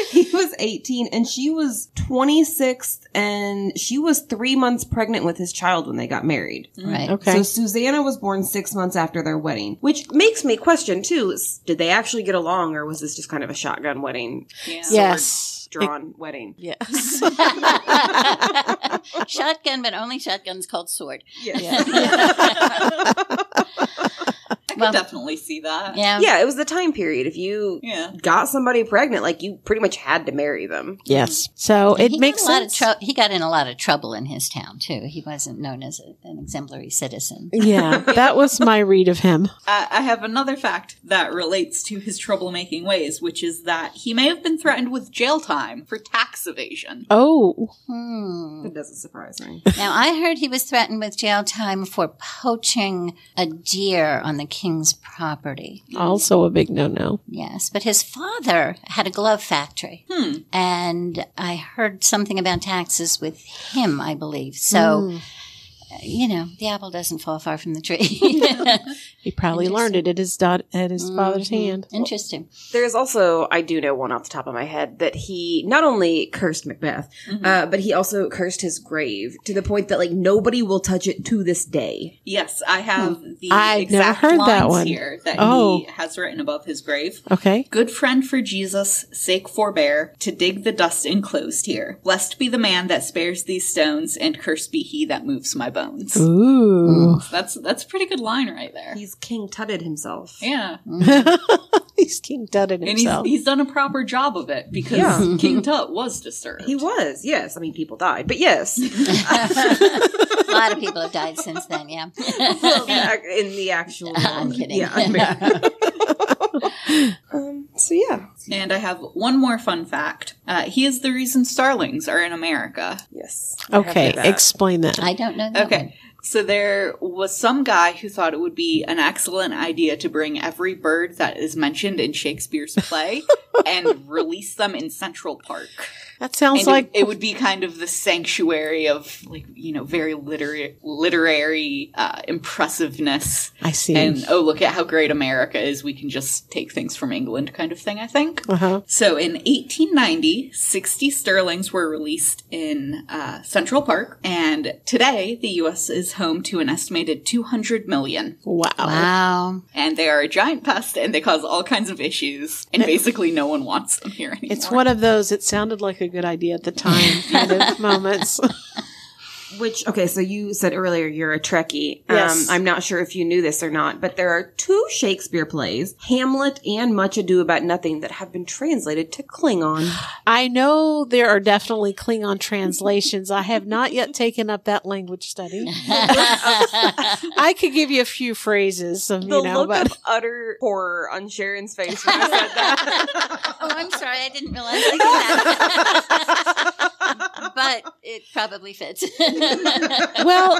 He was 18 and she was 26, and she was 3 months pregnant with his child when they got married. Right. Okay. So Susanna was born 6 months after their wedding, which makes me question too, did they actually get along, or was this just kind of a shotgun wedding? Yeah. Yes. Drawn wedding. Yes. Shotgun, but only shotguns called sword. Yes. Yeah. I could definitely see that. Yeah. Yeah, it was the time period. If you got somebody pregnant, you pretty much had to marry them. Yes. So it makes sense. He got in a lot of trouble in his town, too. He wasn't known as an exemplary citizen. Yeah, that was my read of him. I have another fact that relates to his troublemaking ways, which is that he may have been threatened with jail time for tax evasion. Oh. That doesn't surprise me. Now, I heard he was threatened with jail time for poaching a deer on the king's property. Also a big no-no. Yes, but his father had a glove factory. And I heard something about taxes with him, I believe. So, the apple doesn't fall far from the tree. He probably learned it at his father's hand. Interesting. There's also, I do know one off the top of my head, that he not only cursed Macbeth, but he also cursed his grave to the point that nobody will touch it to this day. Yes, I have the I've never exact heard lines that one. here that he has written above his grave. Okay. Good friend, for Jesus' sake forbear to dig the dust enclosed here. Blessed be the man that spares these stones, and cursed be he that moves my bones. Ooh. That's a pretty good line right there. He's King Tutted himself. Yeah. He's King Tutted himself. And he's done a proper job of it, because King Tut was disturbed. He was, yes. I mean, people died, but yes. A lot of people have died since then, yeah. Well, in the actual... I'm kidding. Yeah. So, yeah. And I have one more fun fact. He is the reason starlings are in America. Yes. Okay, explain that. I don't know that Okay. one. So there was some guy who thought it would be an excellent idea to bring every bird that is mentioned in Shakespeare's play and release them in Central Park. That sounds And like... it would be kind of the sanctuary of, very literary impressiveness. I see. And, look at how great America is. We can just take things from England kind of thing, I think. Uh-huh. So in 1890, 60 sterlings were released in Central Park. And today, the U.S. is home to an estimated 200 million. Wow. And they are a giant pest, and they cause all kinds of issues. And basically no one wants them here anymore. It's one of those, it sounded like a good idea at the time kind of moments. Which, okay, so you said earlier you're a Trekkie. Yes. I'm not sure if you knew this or not, but there are 2 Shakespeare plays, Hamlet and Much Ado About Nothing, that have been translated to Klingon. I know there are definitely Klingon translations. I have not yet taken up that language study. I could give you a few phrases, The look of utter horror on Sharon's face when I said that. Oh, I'm sorry. I didn't realize that. But it probably fits. Well,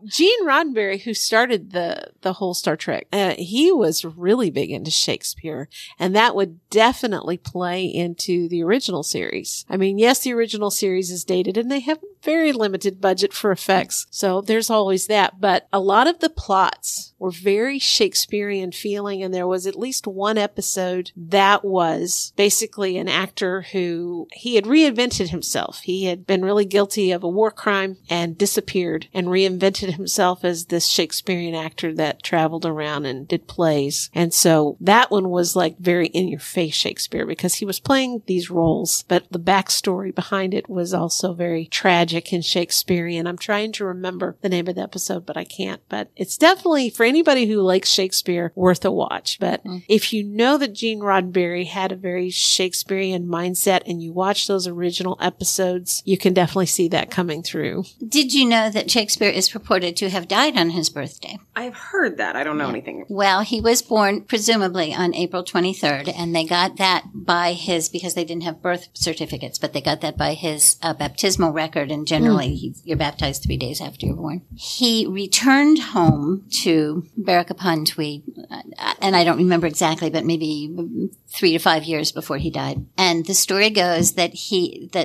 Gene Roddenberry, who started the whole Star Trek, he was really big into Shakespeare, and that would definitely play into the original series. I mean, yes, the original series is dated, and they have very limited budget for effects. So there's always that. But a lot of the plots were very Shakespearean feeling. And there was at least one episode that was basically an actor who he had reinvented himself. He had been really guilty of a war crime and disappeared and reinvented himself as this Shakespearean actor that traveled around and did plays. And so that one was like very in your face Shakespeare because he was playing these roles, but the backstory behind it was also very tragic and Shakespearean. I'm trying to remember the name of the episode, but I can't. But it's definitely, for anybody who likes Shakespeare, worth a watch. But if you know that Gene Roddenberry had a very Shakespearean mindset and you watch those original episodes, you can definitely see that coming through. Did you know that Shakespeare is purported to have died on his birthday? I've heard that. I don't know anything. Well, he was born presumably on April 23rd, and they got that by his, because they didn't have birth certificates, but they got that by his baptismal record, and generally you're baptized 3 days after you're born. He returned home to Berwick-upon-Tweed, and I don't remember exactly, but maybe 3 to 5 years before he died. And the story goes that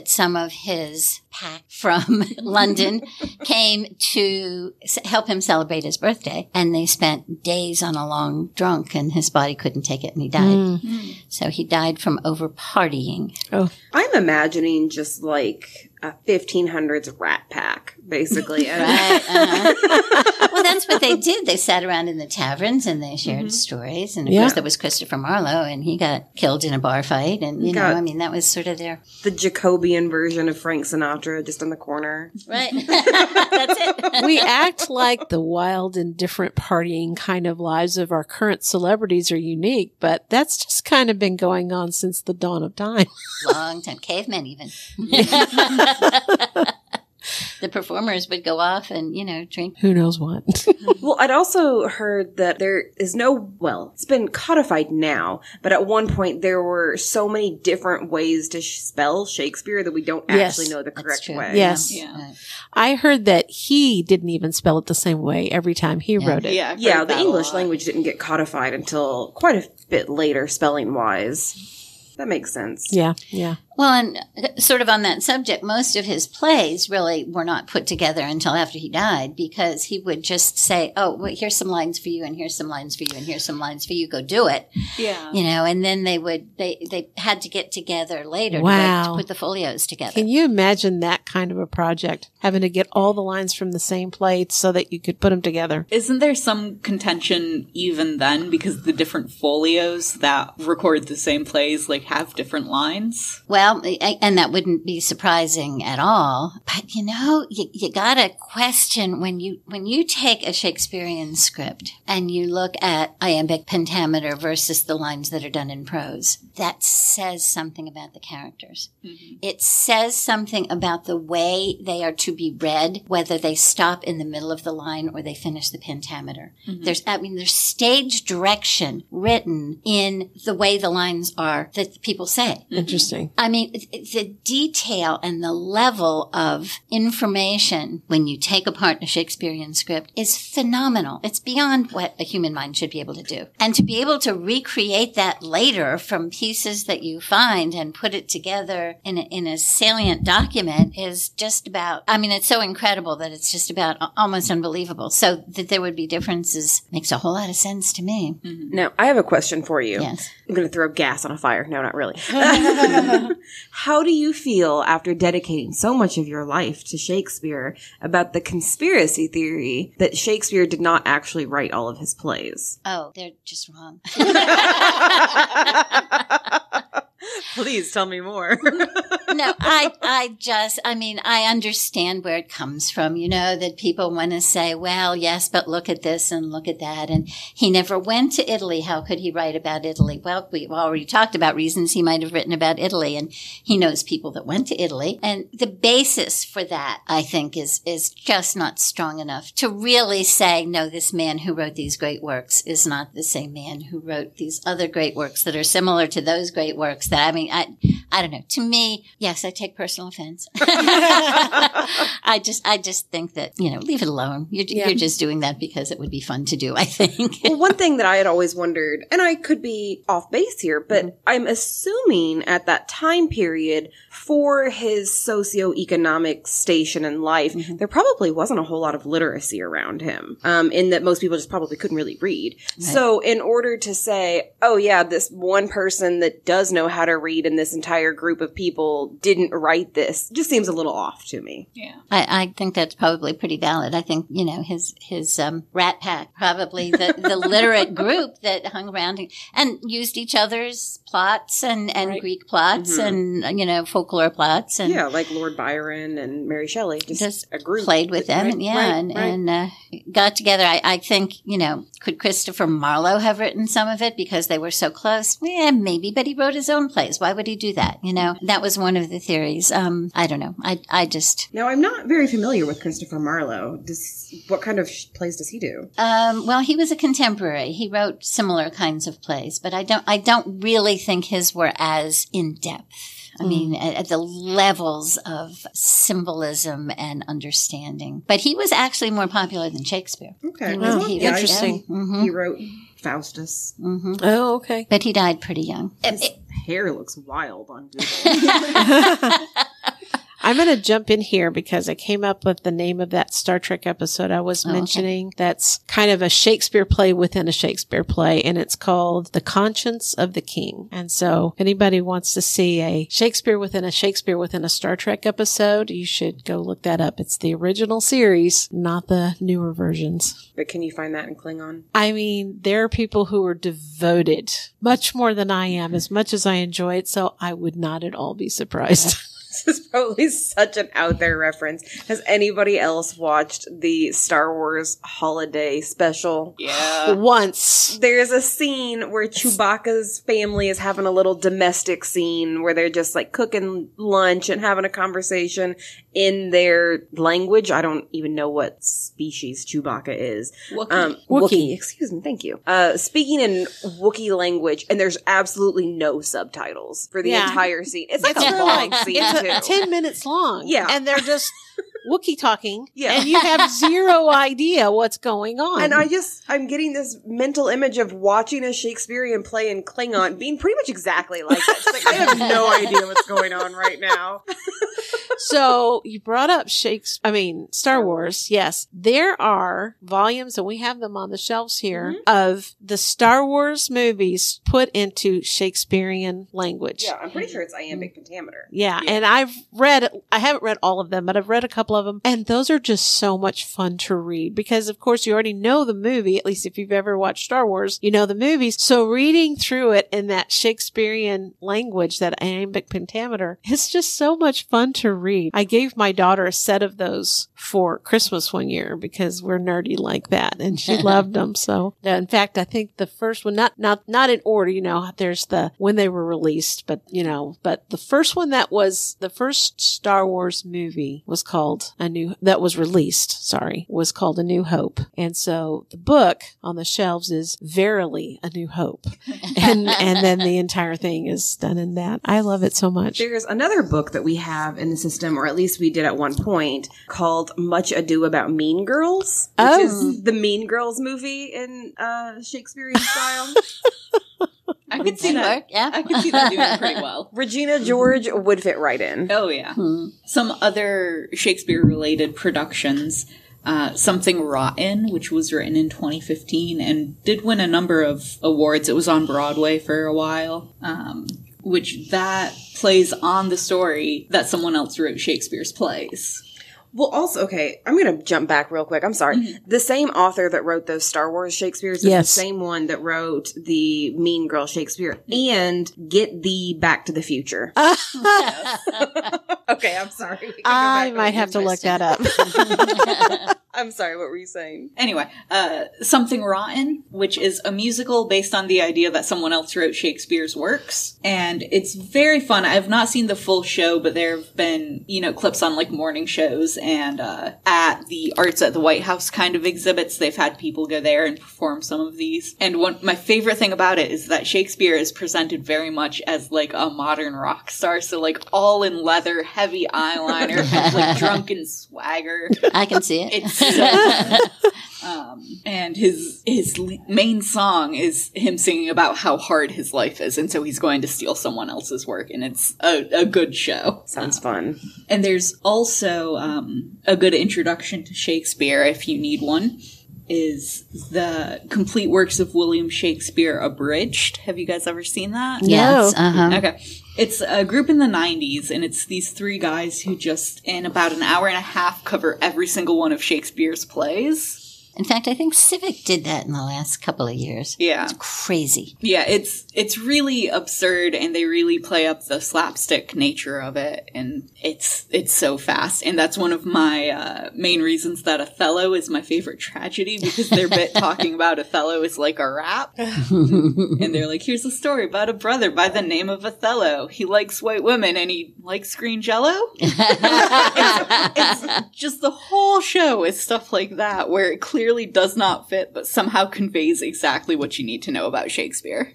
some of his pack from London came to help him celebrate his birthday, and they spent days on a long drunk, and his body couldn't take it, and he died. So he died from over partying. Oh, I'm imagining just like a 1500s Rat Pack, basically. Right. Well, that's what they did. They sat around in the taverns and they shared stories. And of course, there was Christopher Marlowe, and he got killed in a bar fight. And, you know, I mean, that was sort of their... The Jacobian version of Frank Sinatra just in the corner. Right. That's it. We act like the wild and different partying kind of lives of our current celebrities are unique, but that's just kind of been going on since the dawn of time. Long time. Cavemen, even. The performers would go off and, you know, drink. Who knows what? Well, I'd also heard that there is it's been codified now, but at one point there were so many different ways to spell Shakespeare that we don't actually know the correct way. Yes. Yeah. I heard that he didn't even spell it the same way every time he wrote it. Yeah, the English language didn't get codified until quite a bit later, spelling-wise. That makes sense. Yeah, yeah. Well, and sort of on that subject, most of his plays really were not put together until after he died, because he would just say, oh, well, here's some lines for you, and here's some lines for you, and here's some lines for you, go do it. Yeah. You know, and then they had to get together later to put the folios together. Can you imagine that kind of a project? Having to get all the lines from the same play so that you could put them together. Isn't there some contention even then, because the different folios that record the same plays, like, have different lines? Well, and that wouldn't be surprising at all. But, you know, you gotta question when you take a Shakespearean script and you look at iambic pentameter versus the lines that are done in prose, that says something about the characters. Mm-hmm. It says something about the way they are to be read, whether they stop in the middle of the line or they finish the pentameter. Mm-hmm. There's stage direction written in the way the lines are that people say. Interesting. I mean, the detail and the level of information when you take apart a Shakespearean script is phenomenal. It's beyond what a human mind should be able to do. And to be able to recreate that later from pieces that you find and put it together in a salient document is just about, I mean, it's so incredible that it's just about almost unbelievable. So that there would be differences makes a whole lot of sense to me. Mm-hmm. Now, I have a question for you. Yes. I'm going to throw gas on a fire. No, not really. How do you feel after dedicating so much of your life to Shakespeare about the conspiracy theory that Shakespeare did not actually write all of his plays? Oh, they're just wrong. Please tell me more. No, I understand where it comes from, you know, that people want to say, well, yes, but look at this and look at that. And he never went to Italy. How could he write about Italy? Well, we've already talked about reasons he might have written about Italy, and he knows people that went to Italy. And the basis for that, I think, is just not strong enough to really say, no, this man who wrote these great works is not the same man who wrote these other great works that are similar to those great works that, I mean, I don't know. To me, Yes, I take personal offense. I just think that, leave it alone. You're just doing that because it would be fun to do, I think. Well, one thing that I had always wondered, and I could be off base here, but I'm assuming at that time period for his socioeconomic station in life, there probably wasn't a whole lot of literacy around him, in that most people just probably couldn't really read. Right. So in order to say, oh yeah, this one person that does know how to read in this entire group of people didn't write this, just seems a little off to me. Yeah. I think that's probably pretty valid. I think, his Rat Pack, probably the literate group that hung around and used each other's plots and Greek plots and, folklore plots. And like Lord Byron and Mary Shelley. Just a group. Played with them and got together. I think, could Christopher Marlowe have written some of it because they were so close? Yeah, maybe, but he wrote his own plays. Why would he do that? That was one of the theories. I don't know. I just... Now, I'm not very familiar with Christopher Marlowe. What kind of plays does he do? Well, he was a contemporary. He wrote similar kinds of plays, but I don't really think his were as in-depth. I mean, at the levels of symbolism and understanding. But he was actually more popular than Shakespeare. Okay. Interesting. He wrote Faustus. Oh, okay. But he died pretty young. His hair looks wild on Google. I'm going to jump in here because I came up with the name of that Star Trek episode I was mentioning. Okay. That's kind of a Shakespeare play within a Shakespeare play, and it's called The Conscience of the King. And so if anybody wants to see a Shakespeare within a Star Trek episode, you should go look that up. It's the original series, not the newer versions. But can you find that in Klingon? I mean, there are people who are devoted, much more than I am, as much as I enjoy it, so I would not at all be surprised. This is probably such an out there reference. Has anybody else watched the Star Wars holiday special? Yeah. Once. There's a scene where Chewbacca's family is having a little domestic scene where they're just like cooking lunch and having a conversation in their language. I don't even know what species Chewbacca is. Wookiee. Excuse me. Thank you. Speaking in Wookiee language, and there's absolutely no subtitles for the entire scene. It's like a long scene. It's 10 minutes long. Yeah. And they're just Wookiee talking. Yeah. And you have zero idea what's going on. And I'm getting this mental image of watching a Shakespearean play in Klingon being pretty much exactly like that. Just like, I have no idea what's going on right now. So you brought up Star Wars. Yes. There are volumes, and we have them on the shelves here, of the Star Wars movies put into Shakespearean language. Yeah, I'm pretty sure it's iambic pentameter. Yeah. And I haven't read all of them, but I've read a couple of them. And those are just so much fun to read because, of course, you already know the movie. At least if you've ever watched Star Wars, you know the movies. So reading through it in that Shakespearean language, that iambic pentameter, it's just so much fun to read. I gave my daughter a set of those for Christmas one year because we're nerdy like that, and she loved them. So, in fact, I think the first one, not in order, there's the when they were released, but the first one that was the first Star Wars movie was called was called A New Hope. And so the book on the shelves is Verily A New Hope. And then the entire thing is done in that. I love it so much. There's another book that we have in the system, or at least we did at one point, called Much Ado About Mean Girls, which is the Mean Girls movie in Shakespearean style. I could see that. Yeah. I could see that doing pretty well. Regina George would fit right in. Oh, yeah. Some other Shakespeare-related productions, Something Rotten, which was written in 2015 and did win a number of awards. It was on Broadway for a while, which that plays on the story that someone else wrote Shakespeare's plays. Well, also, okay, I'm going to jump back real quick. I'm sorry. The same author that wrote those Star Wars Shakespeares is the same one that wrote the Mean Girl Shakespeare and Get Thee Back to the Future. Okay, I'm sorry. I might have to look that up. I'm sorry, what were you saying? Anyway, Something Rotten, which is a musical based on the idea that someone else wrote Shakespeare's works. And it's very fun. I've not seen the full show, but there have been, clips on like morning shows and at the Arts at the White House kind of exhibits. They've had people go there and perform some of these. And my favorite thing about it is that Shakespeare is presented very much as like a modern rock star. So like all in leather, heavy eyeliner, like drunken swagger. I can see it. It's so and his main song is him singing about how hard his life is, and so he's going to steal someone else's work, and it's a good show. Sounds fun. And there's also a good introduction to Shakespeare, if you need one, is the Complete Works of William Shakespeare Abridged. Have you guys ever seen that? Yes. No. Okay. It's a group in the 90s, and it's these three guys who just, in about an hour and a half, cover every single one of Shakespeare's plays. In fact, I think Civic did that in the last couple of years. Yeah. It's crazy. Yeah, it's really absurd, and they really play up the slapstick nature of it, and it's so fast. And that's one of my main reasons that Othello is my favorite tragedy, because their bit talking about Othello is like a rap. And they're like, here's a story about a brother by the name of Othello. He likes white women, and he likes green jello. It's just the whole show is stuff like that, where it clearly does not fit, but somehow conveys exactly what you need to know about Shakespeare.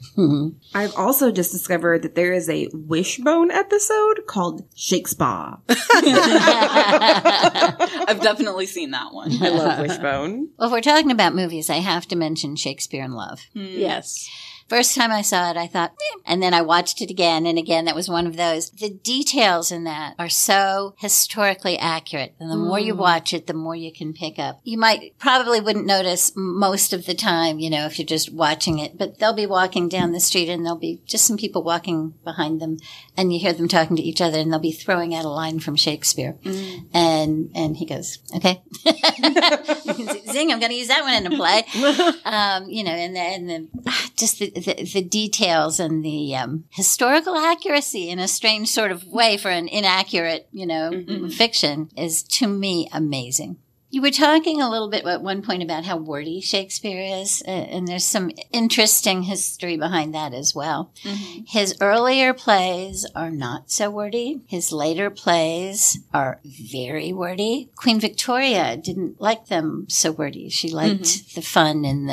I've also just discovered that there is a Wishbone episode called Shakespeare. I've definitely seen that one. I love Wishbone. Well, if we're talking about movies, I have to mention Shakespeare in Love. Yes. First time I saw it, I thought, and then I watched it again and again. That was one of those. The details in that are so historically accurate. And the more you watch it, the more you can pick up. You probably wouldn't notice most of the time, if you're just watching it, but they'll be walking down the street and there'll be just some people walking behind them and you hear them talking to each other and they'll be throwing out a line from Shakespeare. And he goes, okay. Zing, I'm going to use that one in a play. Just the details and the historical accuracy in a strange sort of way for an inaccurate, fiction is, to me, amazing. You were talking a little bit at one point about how wordy Shakespeare is, and there's some interesting history behind that as well. His earlier plays are not so wordy. His later plays are very wordy. Queen Victoria didn't like them so wordy. She liked the fun and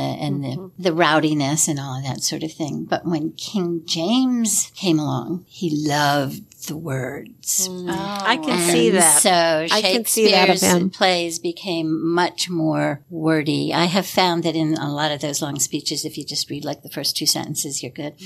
the rowdiness and all of that sort of thing. But when King James came along, he loved the words. I can see that. So Shakespeare's him. plays became much more wordy. I have found that in a lot of those long speeches, if you just read like the first two sentences, you're good.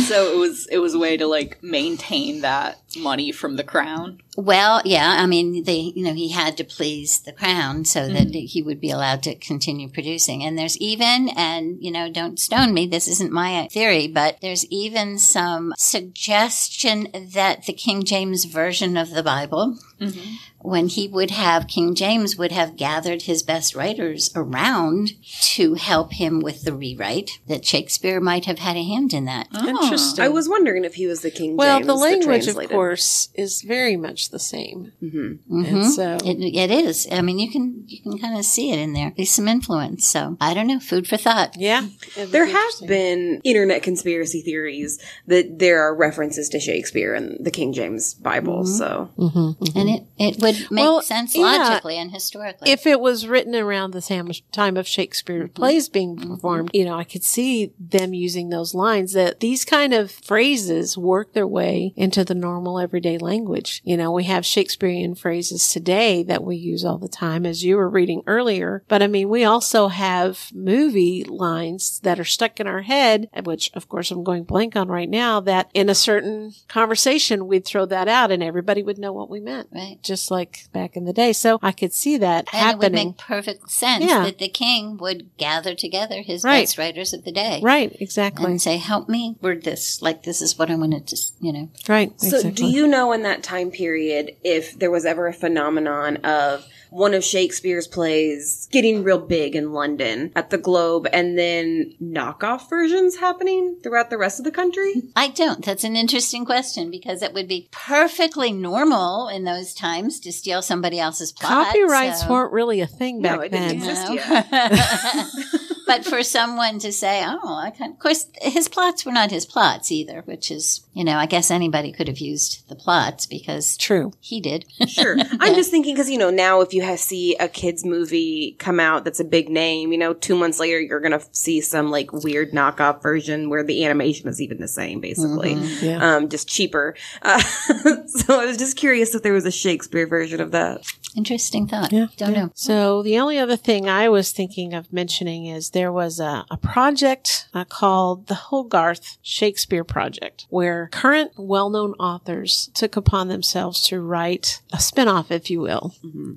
So it was a way to like maintain that money from the crown. Well, yeah, I mean, he had to please the crown so that he would be allowed to continue producing. And there's even, and don't stone me, this isn't my theory, but there's even some suggestion that the King James version of the Bible, when King James would have gathered his best writers around to help him with the rewrite, that Shakespeare might have had a hand in that. Interesting. I was wondering if he was the King James. Well, the language, of course, is very much the same. And so it is. I mean, you can kind of see it in there. There's some influence. So I don't know. Food for thought. Yeah. There have been internet conspiracy theories that there are references to Shakespeare in the King James Bible. So, And it would make sense logically and historically. If it was written around the time of Shakespeare plays being performed, I could see them using those lines, that these kind of phrases work their way into the normal everyday language. We have Shakespearean phrases today that we use all the time, as you were reading earlier. But I mean, we also have movie lines that are stuck in our head, which of course I'm going blank on right now, that in a certain conversation, we'd throw that out and everybody would know what we meant. Right. Just like back in the day. So I could see that and happening. It would make perfect sense that the king would gather together his best writers of the day. Right, exactly. And say, help me word this like like, this is what I wanted to, Right. So exactly. do you know in that time period if there was ever a phenomenon of one of Shakespeare's plays getting real big in London at the Globe and then knockoff versions happening throughout the rest of the country? I don't. That's an interesting question because it would be perfectly normal in those times to steal somebody else's plot. Copyrights weren't really a thing back then. Didn't exist yet. But for someone to say, of course, his plots were not his plots either, which is, I guess anybody could have used the plots because True. He did. Sure. I'm just thinking because, now if you see a kid's movie come out that's a big name, 2 months later, you're going to see some like weird knockoff version where the animation is even the same, basically. Mm-hmm. Yeah. Just cheaper. So I was just curious if there was a Shakespeare version of that. Interesting thought. Yeah. Don't know. So the only other thing I was thinking of mentioning is there was a project called the Hogarth Shakespeare Project, where current well-known authors took upon themselves to write a spin-off, if you will,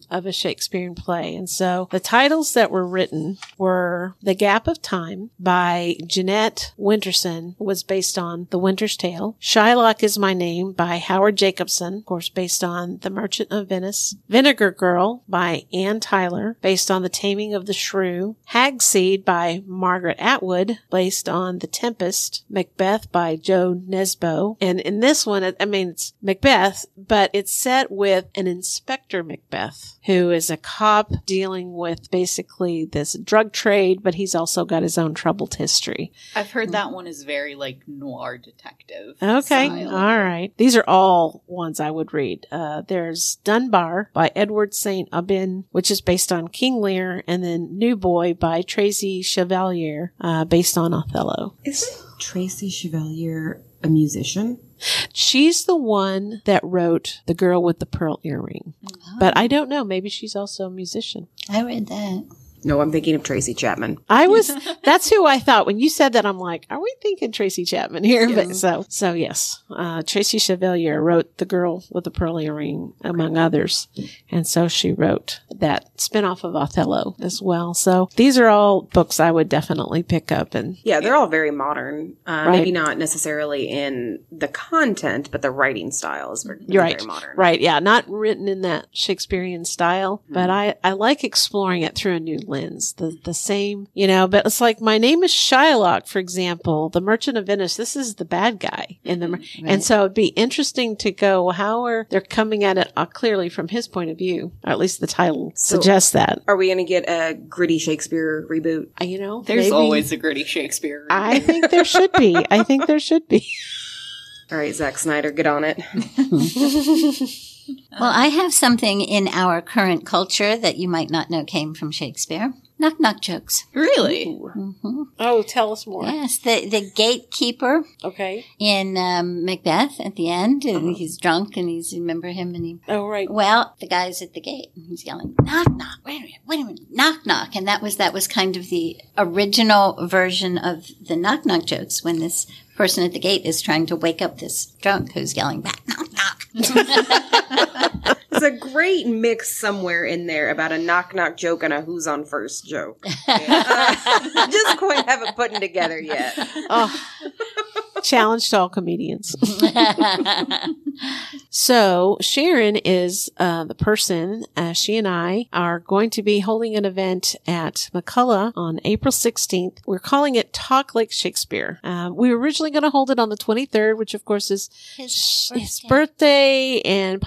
of a Shakespearean play. And so the titles that were written were The Gap of Time by Jeanette Winterson, was based on The Winter's Tale. Shylock is My Name by Howard Jacobson, of course, based on The Merchant of Venice. Vinegar Girl by Anne Tyler, based on The Taming of the Shrew. Hag's Seed by Margaret Atwood, based on The Tempest. Macbeth by Joe Nesbo. And in this one, it's Macbeth, but it's set with an Inspector Macbeth, who is a cop dealing with basically this drug trade, but he's also got his own troubled history. I've heard that one is very like noir detective. Okay. style. All right. These are all ones I would read. There's Dunbar by Edward St. Aubin, which is based on King Lear, and then New Boy by Tracy Chevalier, based on Othello. Isn't Tracy Chevalier a musician? She's the one that wrote The Girl with the Pearl Earring. But I don't know. Maybe she's also a musician. I read that. No, I'm thinking of Tracy Chapman. That's who I thought. When you said that, I'm like, are we thinking Tracy Chapman here? Yes. But so yes. Tracy Chevalier wrote The Girl with the Pearl Earring, among others. And so she wrote that spinoff of Othello as well. So these are all books I would definitely pick up. And Yeah, they're all very modern. Right. Maybe not necessarily in the content, but the writing style is very, You're right. very modern. Right. Yeah. Not written in that Shakespearean style, but I like exploring it through a new lens. The same, but it's like My Name is Shylock, for example, The Merchant of Venice. This is the bad guy in the, Right. and so it'd be interesting to go, how are they're coming at it clearly from his point of view, or at least the title suggests that. Are we going to get a gritty Shakespeare reboot? There's maybe. always a gritty Shakespeare. I think there should be. All right, Zack Snyder, get on it. Well, I have something in our current culture that you might not know came from Shakespeare. Knock-knock jokes. Really? Mm-hmm. Oh, tell us more. Yes, the gatekeeper Okay. in Macbeth at the end. And he's drunk and remember him and he... Oh, right. Well, the guy's at the gate and he's yelling, knock, knock, wait a minute, knock, knock. And that was kind of the original version of the knock-knock jokes when this person at the gate is trying to wake up this drunk who's yelling back, knock, knock. There's a great mix somewhere in there about a knock-knock joke and a who's on first joke. Just quite haven't put them together yet. Oh. Challenge to all comedians. So Sharon is the person. She and I are going to be holding an event at McCullough on April 16th. We're calling it Talk Like Shakespeare. We were originally going to hold it on the 23rd, which of course is his birthday and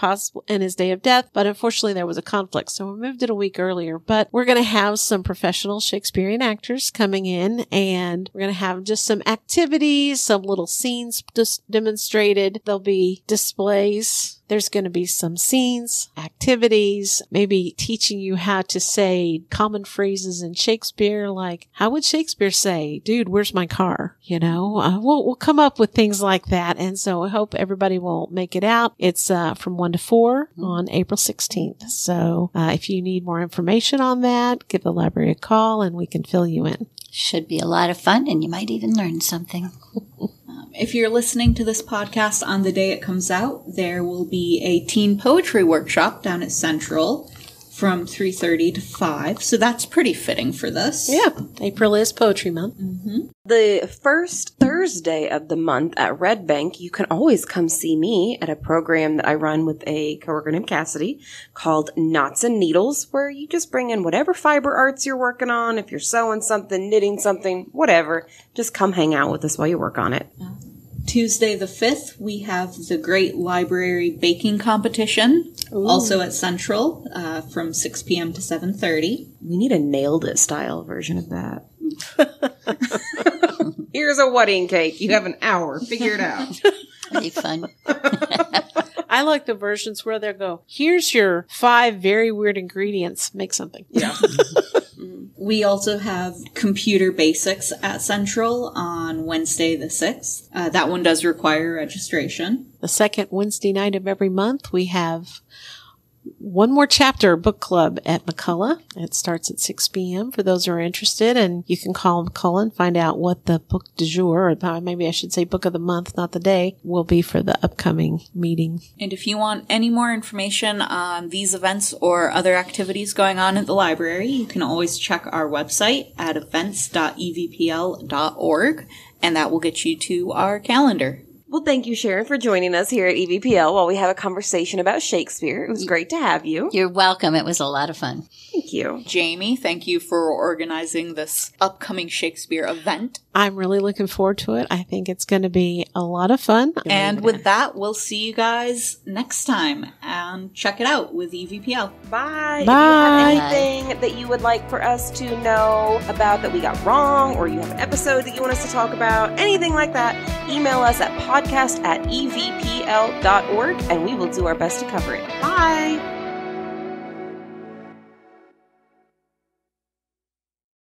his day of death. But unfortunately, there was a conflict, so we moved it a week earlier. But we're going to have some professional Shakespearean actors coming in, and we're going to have just some activities, some little scenes demonstrated. There'll be displays. There's going to be some scenes, activities, maybe teaching you how to say common phrases in Shakespeare, like, how would Shakespeare say, dude, where's my car? We'll come up with things like that. And so I hope everybody will make it out. It's from 1 to 4 on April 16th. So if you need more information on that, give the library a call and we can fill you in. Should be a lot of fun and you might even learn something. If you're listening to this podcast on the day it comes out, there will be a teen poetry workshop down at Central from 3:30 to 5. So that's pretty fitting for this. Yeah. April is Poetry Month. Mm-hmm. The first Thursday of the month at Red Bank, you can always come see me at a program that I run with a coworker named Cassidy called Knots and Needles, where you just bring in whatever fiber arts you're working on. If you're sewing something, knitting something, whatever, just come hang out with us while you work on it. Tuesday the 5th, we have the Great Library Baking Competition, also at Central, from 6 p.m. to 7:30. We need a Nailed It style version of that. Here's a wedding cake. You have an hour. Figure it out. That'd be fun. I like the versions where they go, here's your 5 very weird ingredients. Make something. Yeah. We also have Computer Basics at Central on Wednesday the 6th. That one does require registration. The second Wednesday night of every month, we have One More Chapter book club at McCullough. It starts at 6 p.m. for those who are interested, and you can call McCullough and find out what the book du jour, or maybe I should say book of the month, not the day, will be for the upcoming meeting. And if you want any more information on these events or other activities going on at the library, you can always check our website at events.evpl.org, and that will get you to our calendar. Well, thank you, Sharon, for joining us here at EVPL while we have a conversation about Shakespeare. It was great to have you. You're welcome. It was a lot of fun. Thank you. Jamie, thank you for organizing this upcoming Shakespeare event. I'm really looking forward to it. I think it's going to be a lot of fun. And with that, we'll see you guys next time. And check it out with EVPL. Bye. Bye. If you have anything that you would like for us to know about that we got wrong, or you have an episode that you want us to talk about, anything like that, email us at podcast@evpl.org, and we will do our best to cover it. Bye.